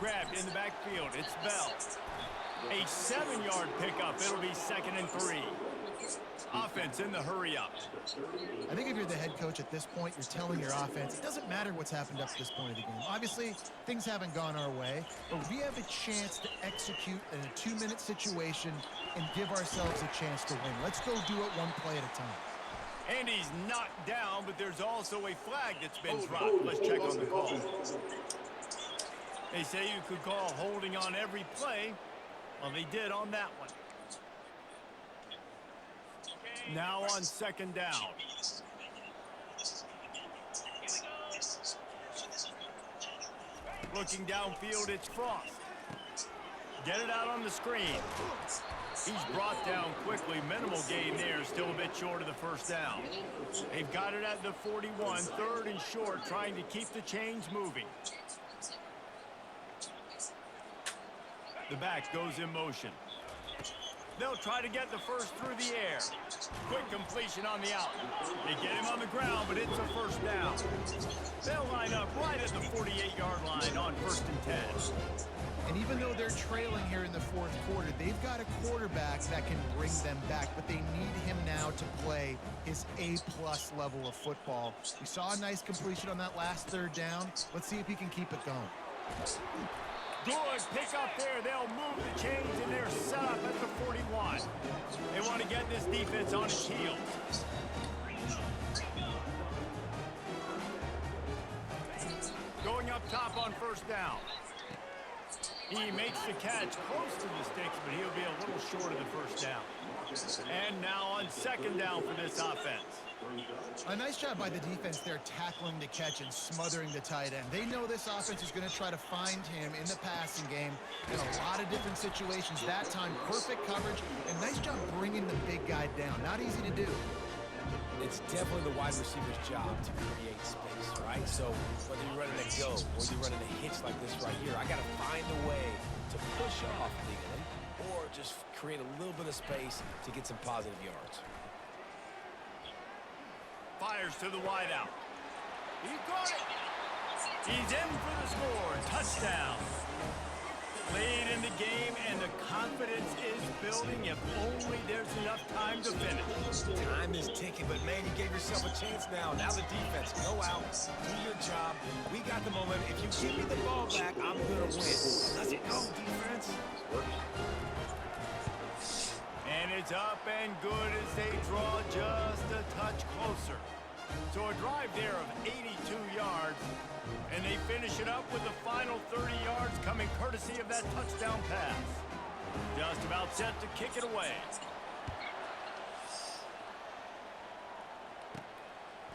Grabbed in the backfield. It's Bell. A 7-yard pickup. It'll be 2nd and 3. Offense in the hurry up. I think if you're the head coach at this point, you're telling your offense, it doesn't matter what's happened up to this point of the game. Obviously, things haven't gone our way, but we have a chance to execute in a 2-minute situation and give ourselves a chance to win. Let's go do it one play at a time. And he's knocked down, but there's also a flag that's been dropped. Let's check on the call. They say you could call holding on every play. Well, they did on that one. Now on 2nd down. Looking downfield, it's Frost. Get it out on the screen. He's brought down quickly. Minimal gain there. Still a bit short of the first down. They've got it at the 41. 3rd and short, trying to keep the chains moving. The back goes in motion. They'll try to get the first through the air. Quick completion on the out. They get him on the ground, but it's a first down. They'll line up right at the 48-yard line on 1st and 10. And even though they're trailing here in the fourth quarter, they've got a quarterback that can bring them back, but they need him now to play his A-plus level of football. We saw a nice completion on that last 3rd down. Let's see if he can keep it going. Good pick up there. They'll move the chains, and they're set up at the 41. They want to get this defense on its heels. Going up top on 1st down. He makes the catch close to the sticks, but he'll be a little short of the first down. And now on second down for this offense. A nice job by the defense there tackling the catch and smothering the tight end. They know this offense is going to try to find him in the passing game in a lot of different situations. That time, perfect coverage, and nice job bringing the big guy down. Not easy to do. It's definitely the wide receiver's job to create space, right? So whether you're running a go or you're running a hitch like this right here, I got to find a way to push off legally or just create a little bit of space to get some positive yards. Fires to the wideout. He got it. He's in for the score. Touchdown. Late in the game, and the confidence is building if only there's enough time to finish. Time is ticking, but man, you gave yourself a chance now. Now the defense, go out, do your job. We got the momentum. If you give me the ball back, I'm going to win. Let's go, defense. And it's up and good as they draw just a touch closer. So a drive there of 82 yards, and they finish it up with the final 30 yards coming courtesy of that touchdown pass. Just about set to kick it away.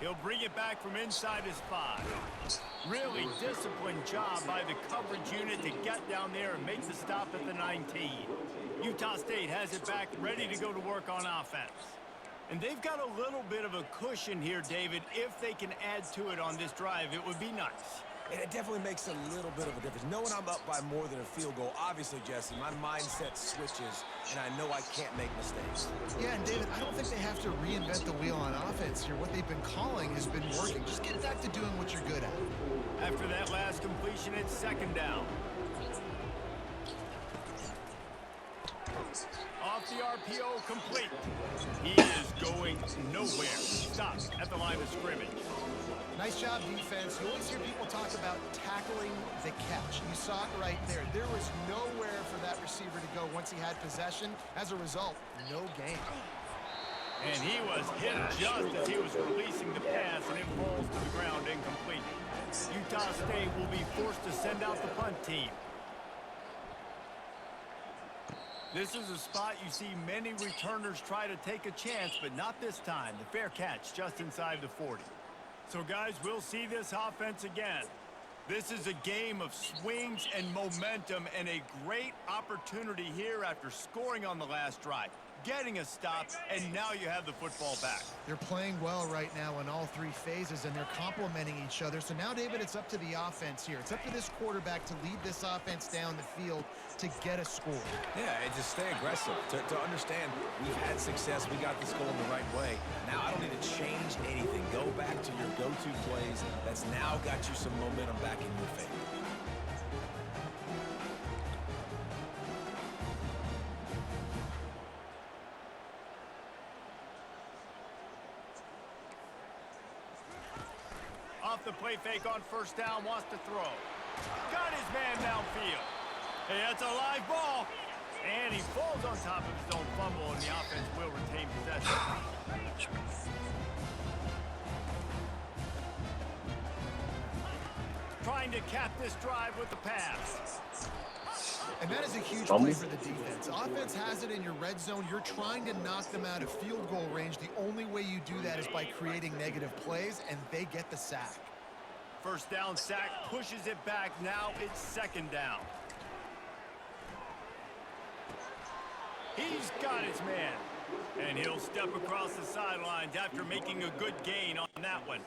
He'll bring it back from inside his 5. Really disciplined job by the coverage unit to get down there and make the stop at the 19. Utah State has it back ready to go to work on offense. And they've got a little bit of a cushion here, David. If they can add to it on this drive, it would be nice. And it definitely makes a little bit of a difference. Knowing I'm up by more than a field goal, obviously, Jesse, my mindset switches, and I know I can't make mistakes. Yeah, and David, I don't think they have to reinvent the wheel on offense here. What they've been calling has been working. Just get back to doing what you're good at. After that last completion, it's second down. Off the RPO, complete. He is going nowhere. Stopped at the line of scrimmage. Nice job, defense. You always hear people talk about tackling the catch. You saw it right there. There was nowhere for that receiver to go once he had possession. As a result, no gain. And he was hit just as he was releasing the pass, and it falls to the ground incomplete. Utah State will be forced to send out the punt team. This is a spot you see many returners try to take a chance, but not this time. The fair catch just inside the 40. So, guys, we'll see this offense again. This is a game of swings and momentum, and a great opportunity here after scoring on the last drive, getting a stop, and now you have the football back. They're playing well right now in all three phases, and they're complementing each other. So now, David, it's up to the offense here. It's up to this quarterback to lead this offense down the field to get a score. Yeah, and just stay aggressive. To understand, we've had success. We got this going the right way. Now I don't need to change anything. Go back to your go-to plays. That's now got you some momentum back in your favor. Off the play fake on first down, wants to throw. Got his man downfield. Hey, that's a live ball. And he falls on top of his own fumble, and the offense will retain possession. Trying to cap this drive with the pass. And that is a huge play for the defense. Offense has it in your red zone. You're trying to knock them out of field goal range. The only way you do that is by creating negative plays, and they get the sack. First down sack, pushes it back. Now it's second down. He's got his man. And he'll step across the sidelines after making a good gain on that one.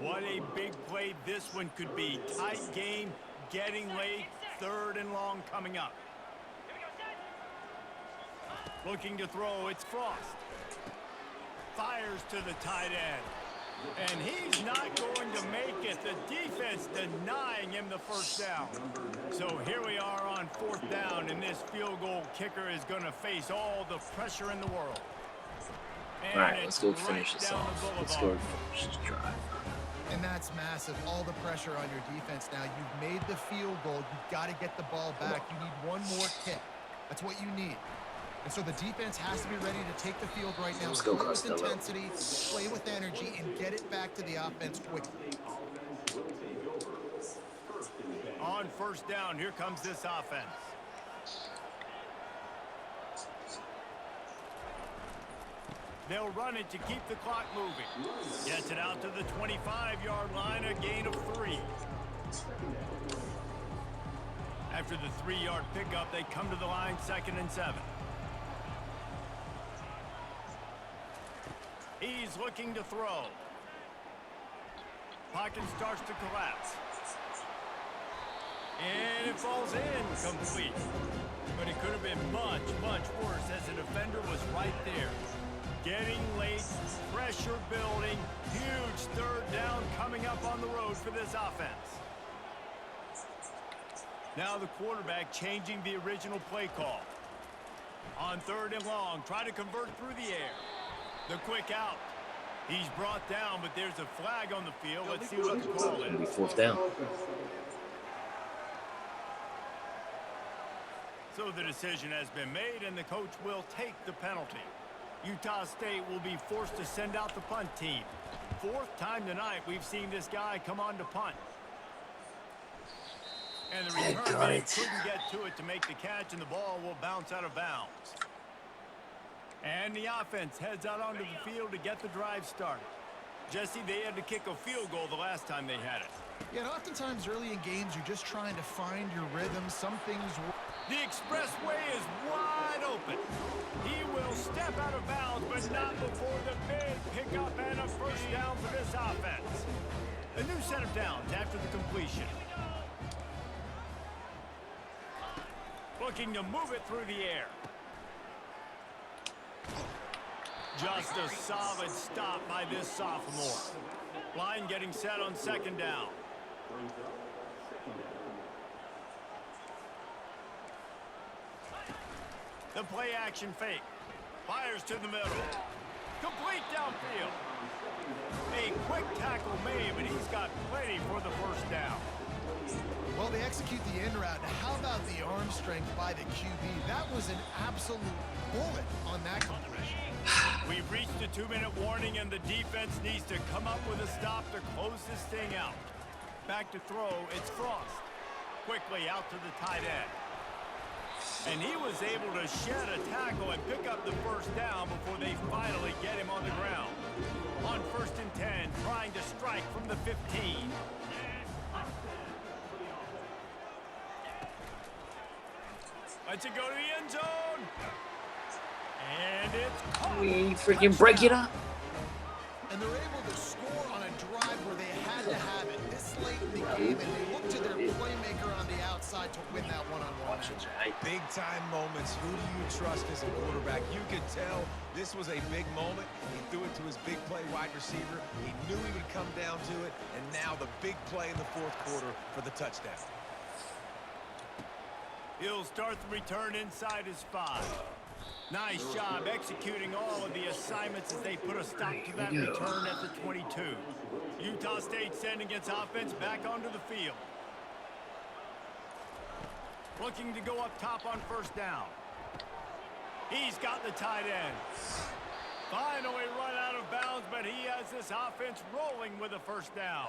What a big play this one could be. Tight game, getting late, third and long coming up. Looking to throw, it's Frost. Fires to the tight end. And he's not going to make it. The defense denying him the first down. So here we are on fourth down, and this field goal kicker is going to face all the pressure in the world. All right, let's go finish this off. Let's go finish this drive. And that's massive. All the pressure on your defense now. You've made the field goal. You've got to get the ball back. You need one more kick. That's what you need. And so the defense has to be ready to take the field right now. Play with intensity, play with energy, and get it back to the offense quickly. On first down, here comes this offense. They'll run it to keep the clock moving. Gets it out to the 25-yard line, a gain of 3. After the 3-yard pickup, they come to the line 2nd and 7. He's looking to throw. Pocket starts to collapse. And it falls in complete. But it could have been much, much worse as the defender was right there. Getting late, pressure building, huge 3rd down coming up on the road for this offense. Now the quarterback changing the original play call. On 3rd and long, try to convert through the air. The quick out. He's brought down, but there's a flag on the field. Let's see what the call is. It'll be 4th down. So the decision has been made, and the coach will take the penalty. Utah State will be forced to send out the punt team. 4th time tonight we've seen this guy come on to punt. And the return man couldn't get to it to make the catch, and the ball will bounce out of bounds. And the offense heads out onto the field to get the drive started. Jesse, they had to kick a field goal the last time they had it. Yeah, and oftentimes early in games, you're just trying to find your rhythm. Some things work. The expressway is wide open. He will step out of bounds, but not before the big pickup and a 1st down for this offense. A new set of downs after the completion. Looking to move it through the air. Just a solid stop by this sophomore. Line getting set on 2nd down. The play action fake. Fires to the middle. Complete downfield. A quick tackle made, but he's got plenty for the 1st down. Well, they execute the in route. Now, how about the arm strength by the QB? That was an absolute bullet on that completion. We've reached a 2-minute warning, and the defense needs to come up with a stop to close this thing out. Back to throw, it's Frost. Quickly out to the tight end. And he was able to shed a tackle and pick up the 1st down before they finally get him on the ground. On 1st and 10, trying to strike from the 15. Let's it go to the end zone. And it's caught. We freaking break it up. And they're able to score on a drive where they had to have it this late in the game, and they look to their playmaker on the outside to win that one-on-one match. Big-time moments. Who do you trust as a quarterback? You could tell this was a big moment. He threw it to his big play wide receiver. He knew he would come down to it, and now the big play in the 4th quarter for the touchdown. He'll start the return inside his 5. Nice job executing all of the assignments as they put a stop to that return at the 22. Utah State sending its offense back onto the field. Looking to go up top on 1st down. He's got the tight end. Finally run out of bounds, but he has this offense rolling with a 1st down.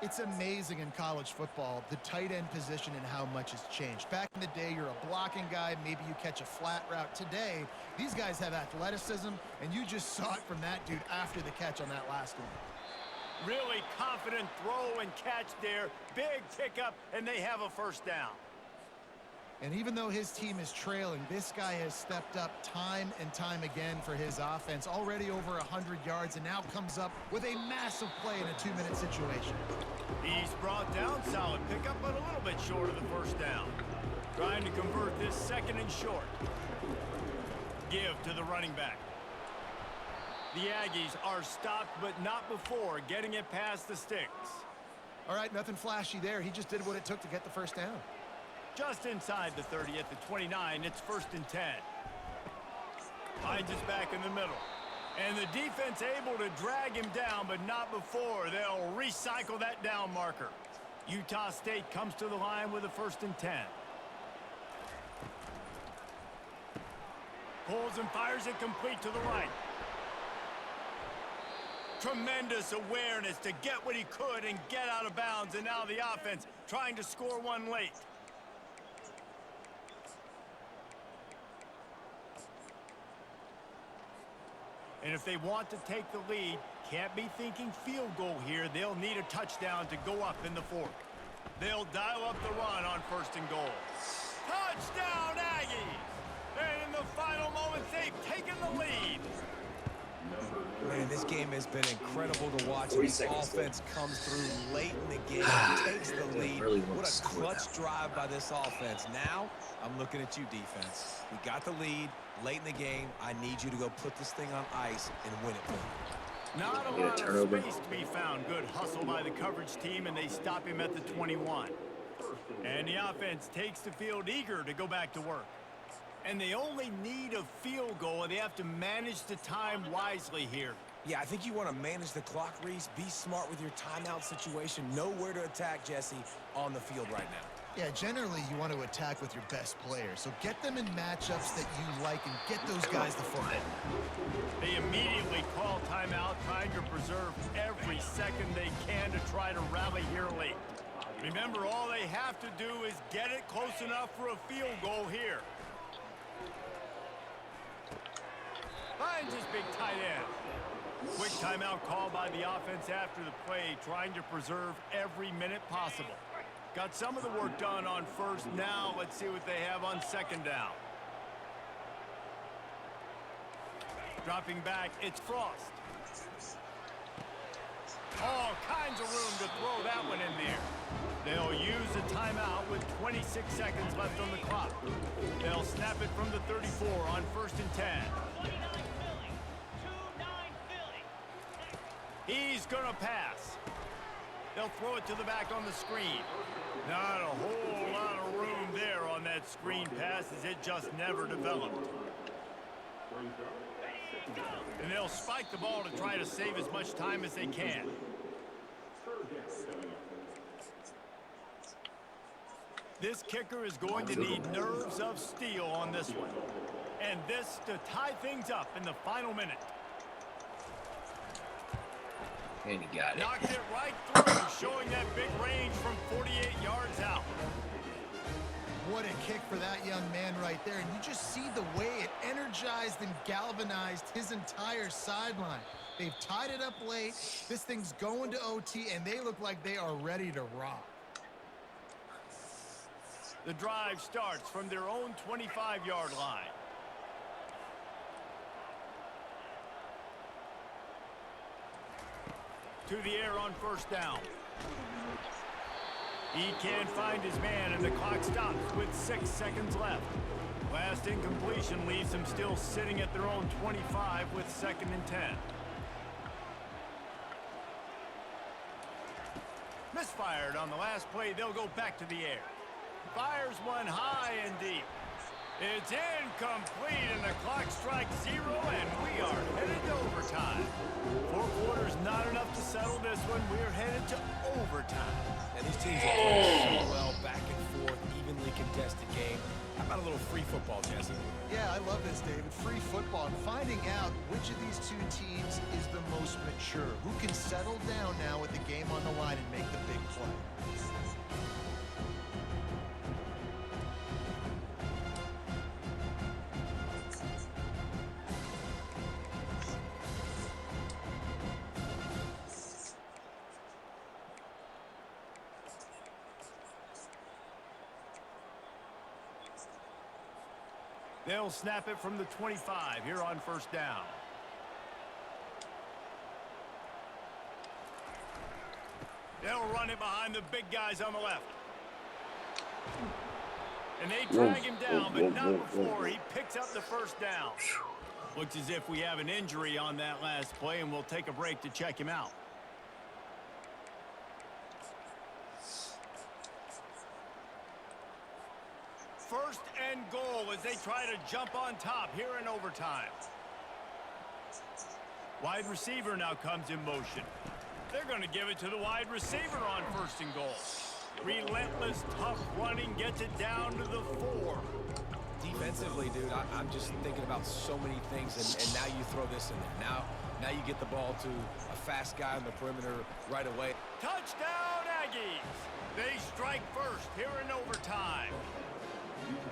It's amazing in college football, the tight end position and how much has changed. Back in the day, you're a blocking guy. Maybe you catch a flat route. Today, these guys have athleticism, and you just saw it from that dude after the catch on that last one. Really confident throw and catch there. Big pickup, and they have a 1st down. And even though his team is trailing, this guy has stepped up time and time again for his offense. Already over 100 yards, and now comes up with a massive play in a 2-minute situation. He's brought down, solid pickup, but a little bit short of the 1st down. Trying to convert this 2nd and short. Give to the running back. The Aggies are stopped, but not before getting it past the sticks. All right, nothing flashy there. He just did what it took to get the 1st down. Just inside the 30 at the 29, it's 1st and 10. Finds his back in the middle. And the defense able to drag him down, but not before. They'll recycle that down marker. Utah State comes to the line with a 1st and 10. Pulls and fires it complete to the right. Tremendous awareness to get what he could and get out of bounds. And now the offense trying to score one late. And if they want to take the lead, can't be thinking field goal here. They'll need a touchdown to go up in the fourth. They'll dial up the run on 1st and goal. Touchdown, Aggies! And in the final moments, they've taken the lead. Man, this game has been incredible to watch. The offense comes through late in the game, takes the lead. What a clutch drive by this offense. Now, I'm looking at you, defense. We got the lead late in the game. I need you to go put this thing on ice and win it for me. Not a lot of space to be found. Good hustle by the coverage team, and they stop him at the 21. And the offense takes the field eager to go back to work. And they only need a field goal, and they have to manage the time wisely here. Yeah, I think you want to manage the clock, Reese. Be smart with your timeout situation. Know where to attack, Jesse, on the field right now. Yeah, generally you want to attack with your best players. So get them in matchups that you like and get those guys the football. They immediately call timeout, trying to preserve every second they can to try to rally here late. Remember, all they have to do is get it close enough for a field goal here. Finds his big tight end. Quick timeout call by the offense after the play, trying to preserve every minute possible. Got some of the work done on 1st. Now let's see what they have on 2nd down. Dropping back, it's Frost. All kinds of room to throw that one in there. They'll use a timeout with 26 seconds left on the clock. They'll snap it from the 34 on 1st and 10. He's gonna pass. They'll throw it to the back on the screen. Not a whole lot of room there on that screen pass, as it just never developed. And they'll spike the ball to try to save as much time as they can. This kicker is going to need nerves of steel on this one. And this to tie things up in the final minute. And he got it. Knocked it right through, showing that big range from 48 yards out. What a kick for that young man right there. And you just see the way it energized and galvanized his entire sideline. They've tied it up late. This thing's going to OT, and they look like they are ready to rock. The drive starts from their own 25-yard line. To the air on 1st down. He can't find his man, and the clock stops with 6 seconds left. Last incompletion leaves them still sitting at their own 25 with 2nd and 10. Misfired on the last play. They'll go back to the air. Fires one high and deep. It's incomplete, and the clock strikes 0, and we are headed to overtime. 4 quarters not enough to settle this one. We're headed to overtime. And these teams are playing so well, back and forth, evenly contested game. How about a little free football, Jesse? Yeah, I love this, David. Free football. And finding out which of these two teams is the most mature. Who can settle down now with the game on the line and make the big play. They'll snap it from the 25 here on 1st down. They'll run it behind the big guys on the left. And they drag him down, but not before he picks up the 1st down. Looks as if we have an injury on that last play, and we'll take a break to check him out. First and goal as they try to jump on top here in overtime. Wide receiver now comes in motion. They're going to give it to the wide receiver on 1st and goal. Relentless, tough running gets it down to the 4. Defensively, dude, I'm just thinking about so many things, and now you throw this in there. Now you get the ball to a fast guy on the perimeter right away. Touchdown, Aggies! They strike first here in overtime.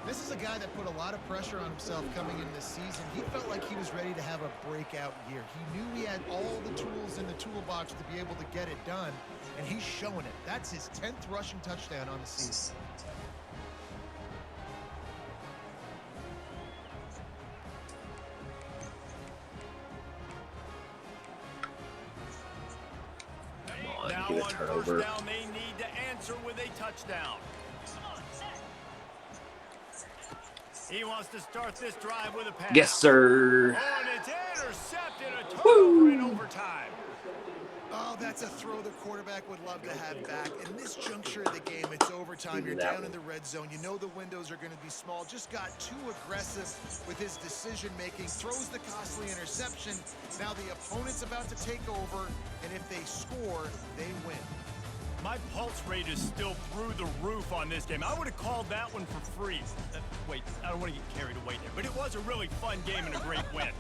This is a guy that put a lot of pressure on himself coming into this season. He felt like he was ready to have a breakout year. He knew he had all the tools in the toolbox to be able to get it done, and he's showing it. That's his 10th rushing touchdown on the season. Now on first down, they need to answer with a touchdown. He wants to start this drive with a pass. Yes, sir. Oh, and it's intercepted. A turnover in overtime. Oh, that's a throw the quarterback would love to have back. In this juncture of the game, it's overtime. You're down in the red zone. You know the windows are going to be small. Just got too aggressive with his decision-making. Throws the costly interception. Now the opponent's about to take over, and if they score, they win. My pulse rate is still through the roof on this game. I would have called that one for free. Wait, I don't want to get carried away there, but it was a really fun game and a great win.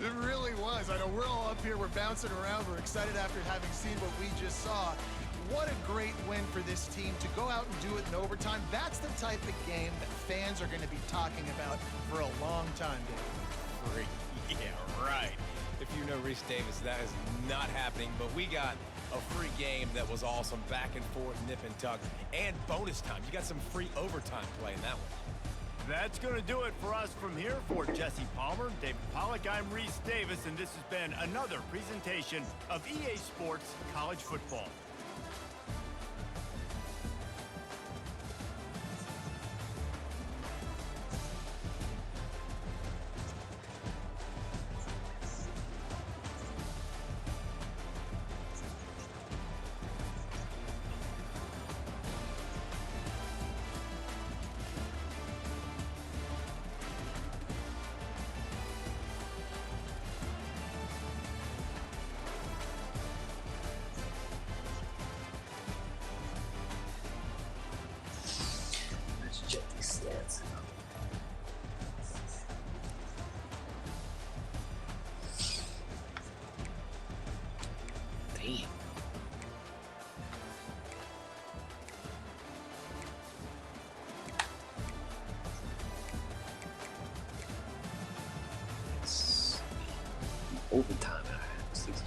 It really was. I know we're all up here. We're bouncing around. We're excited after having seen what we just saw. What a great win for this team to go out and do it in overtime. That's the type of game that fans are going to be talking about for a long time, Dave. Free. Yeah, right. If you know Reese Davis, that is not happening, but we got a free game that was awesome, back and forth, nip and tuck, and bonus time. You got some free overtime play in that one. That's going to do it for us from here. For Jesse Palmer, David Pollack, I'm Reese Davis, and this has been another presentation of EA Sports College Football. Check these stats. Damn. It's overtime. 6 turns.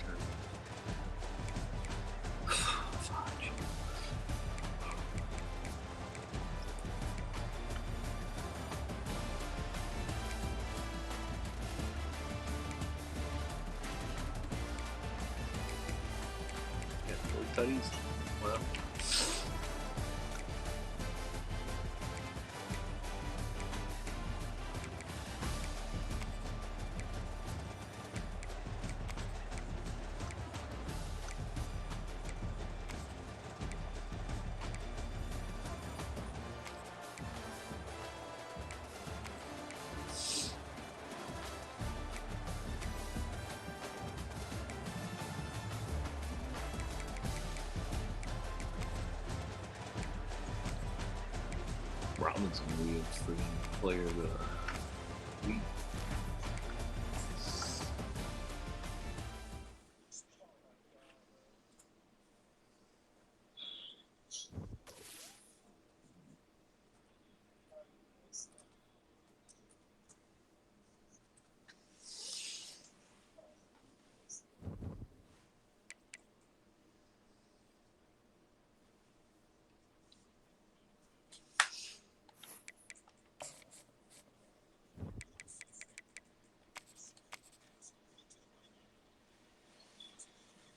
Studies. Well. Robinson Williams, freaking player of the week.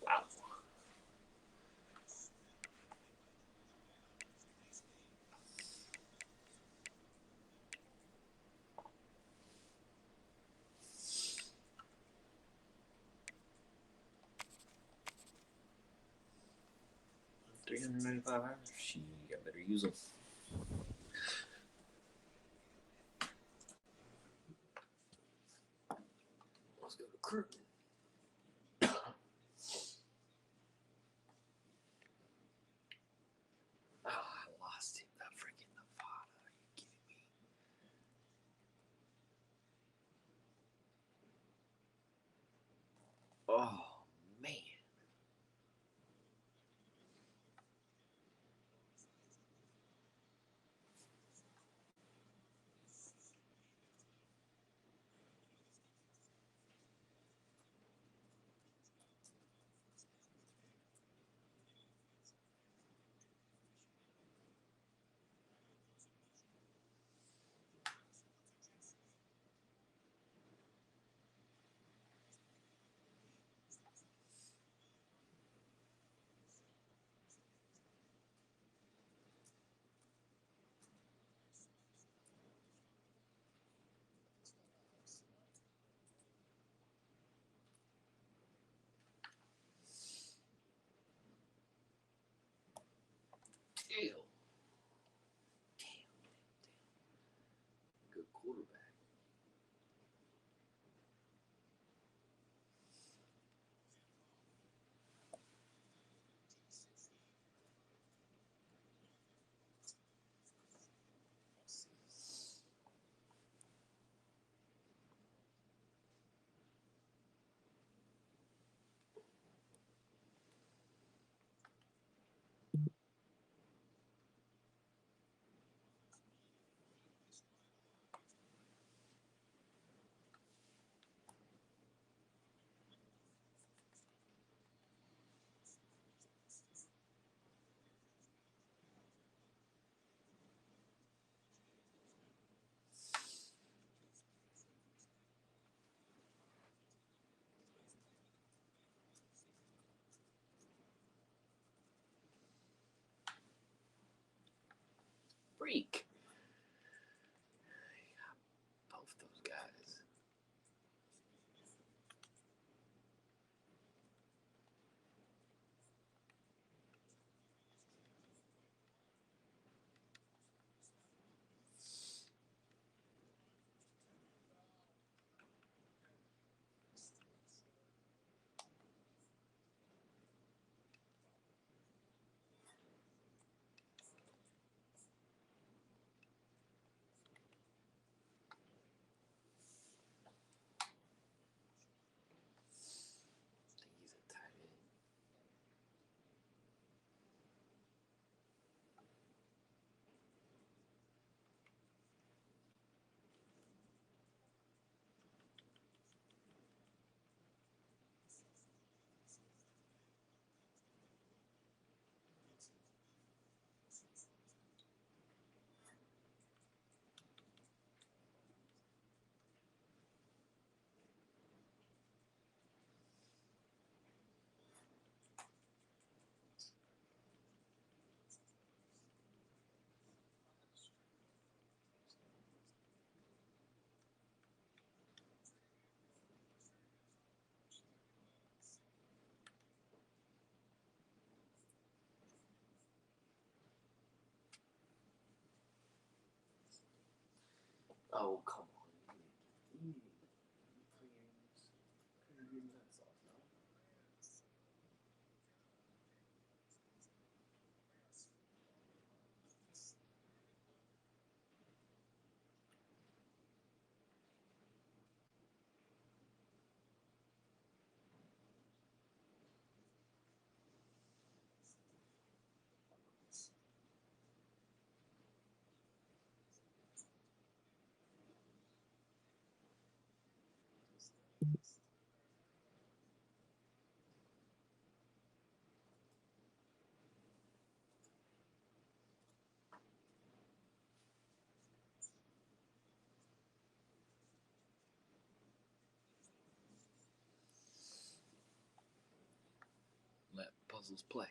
Wow. $395. She got better use them. Let's go to crew. I lost him. That freaking Nevada. Are you kidding me? Oh, man. Damn. Good quarterback. Freak. Both those guys. I think he's a tight end. Oh, come on. You need to clear your nuts off, no? Let puzzles play.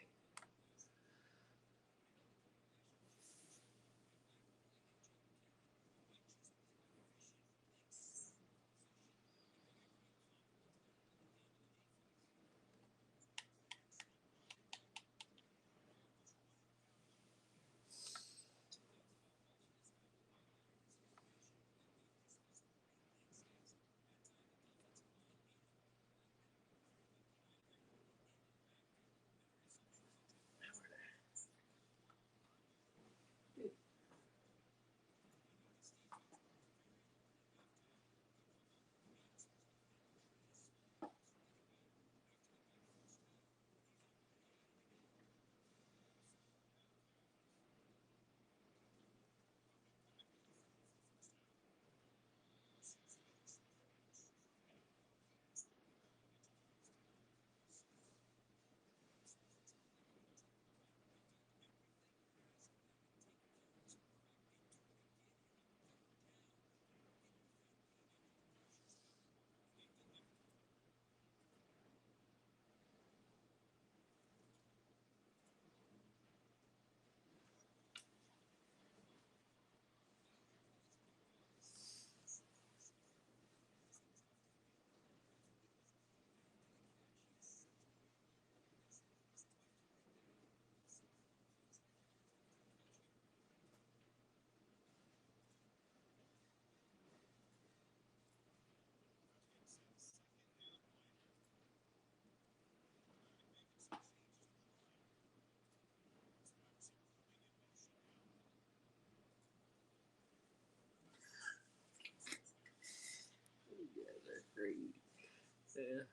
Yeah.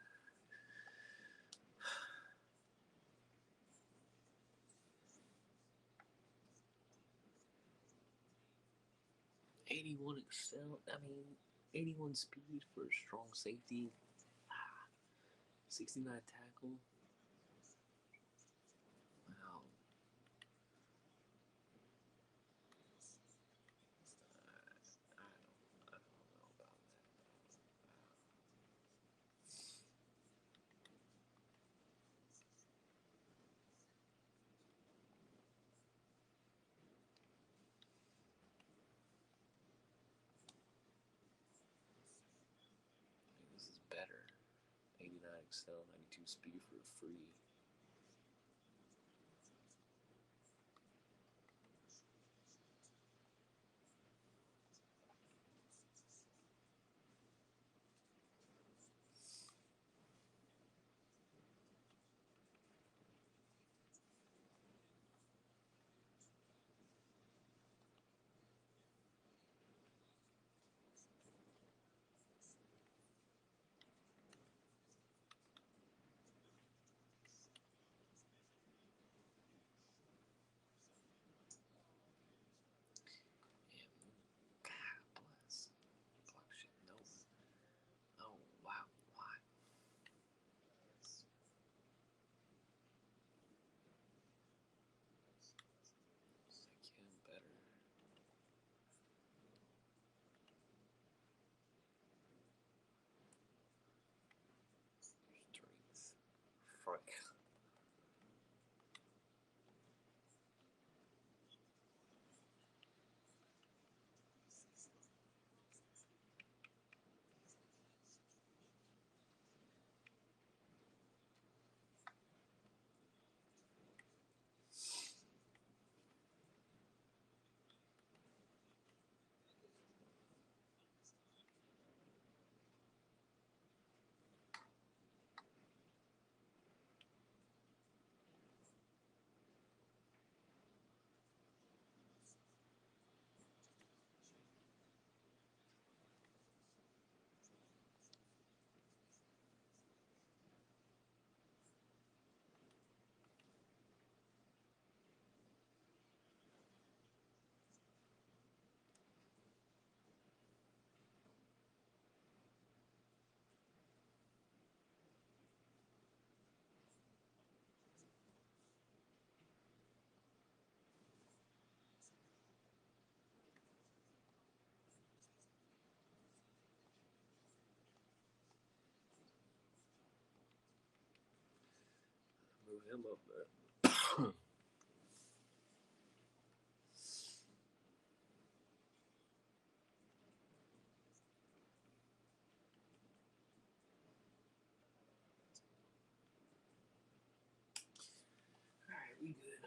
'81 excel. I mean, 81 speed for a strong safety. 69 tackle. Wow. I don't know about that. I mean, this is better. 89 excel, 92 speed for a free. God bless. Block shit. No. Oh, wow. Why? Make him better. Strength. Frick. Move him up there. Alright, we good.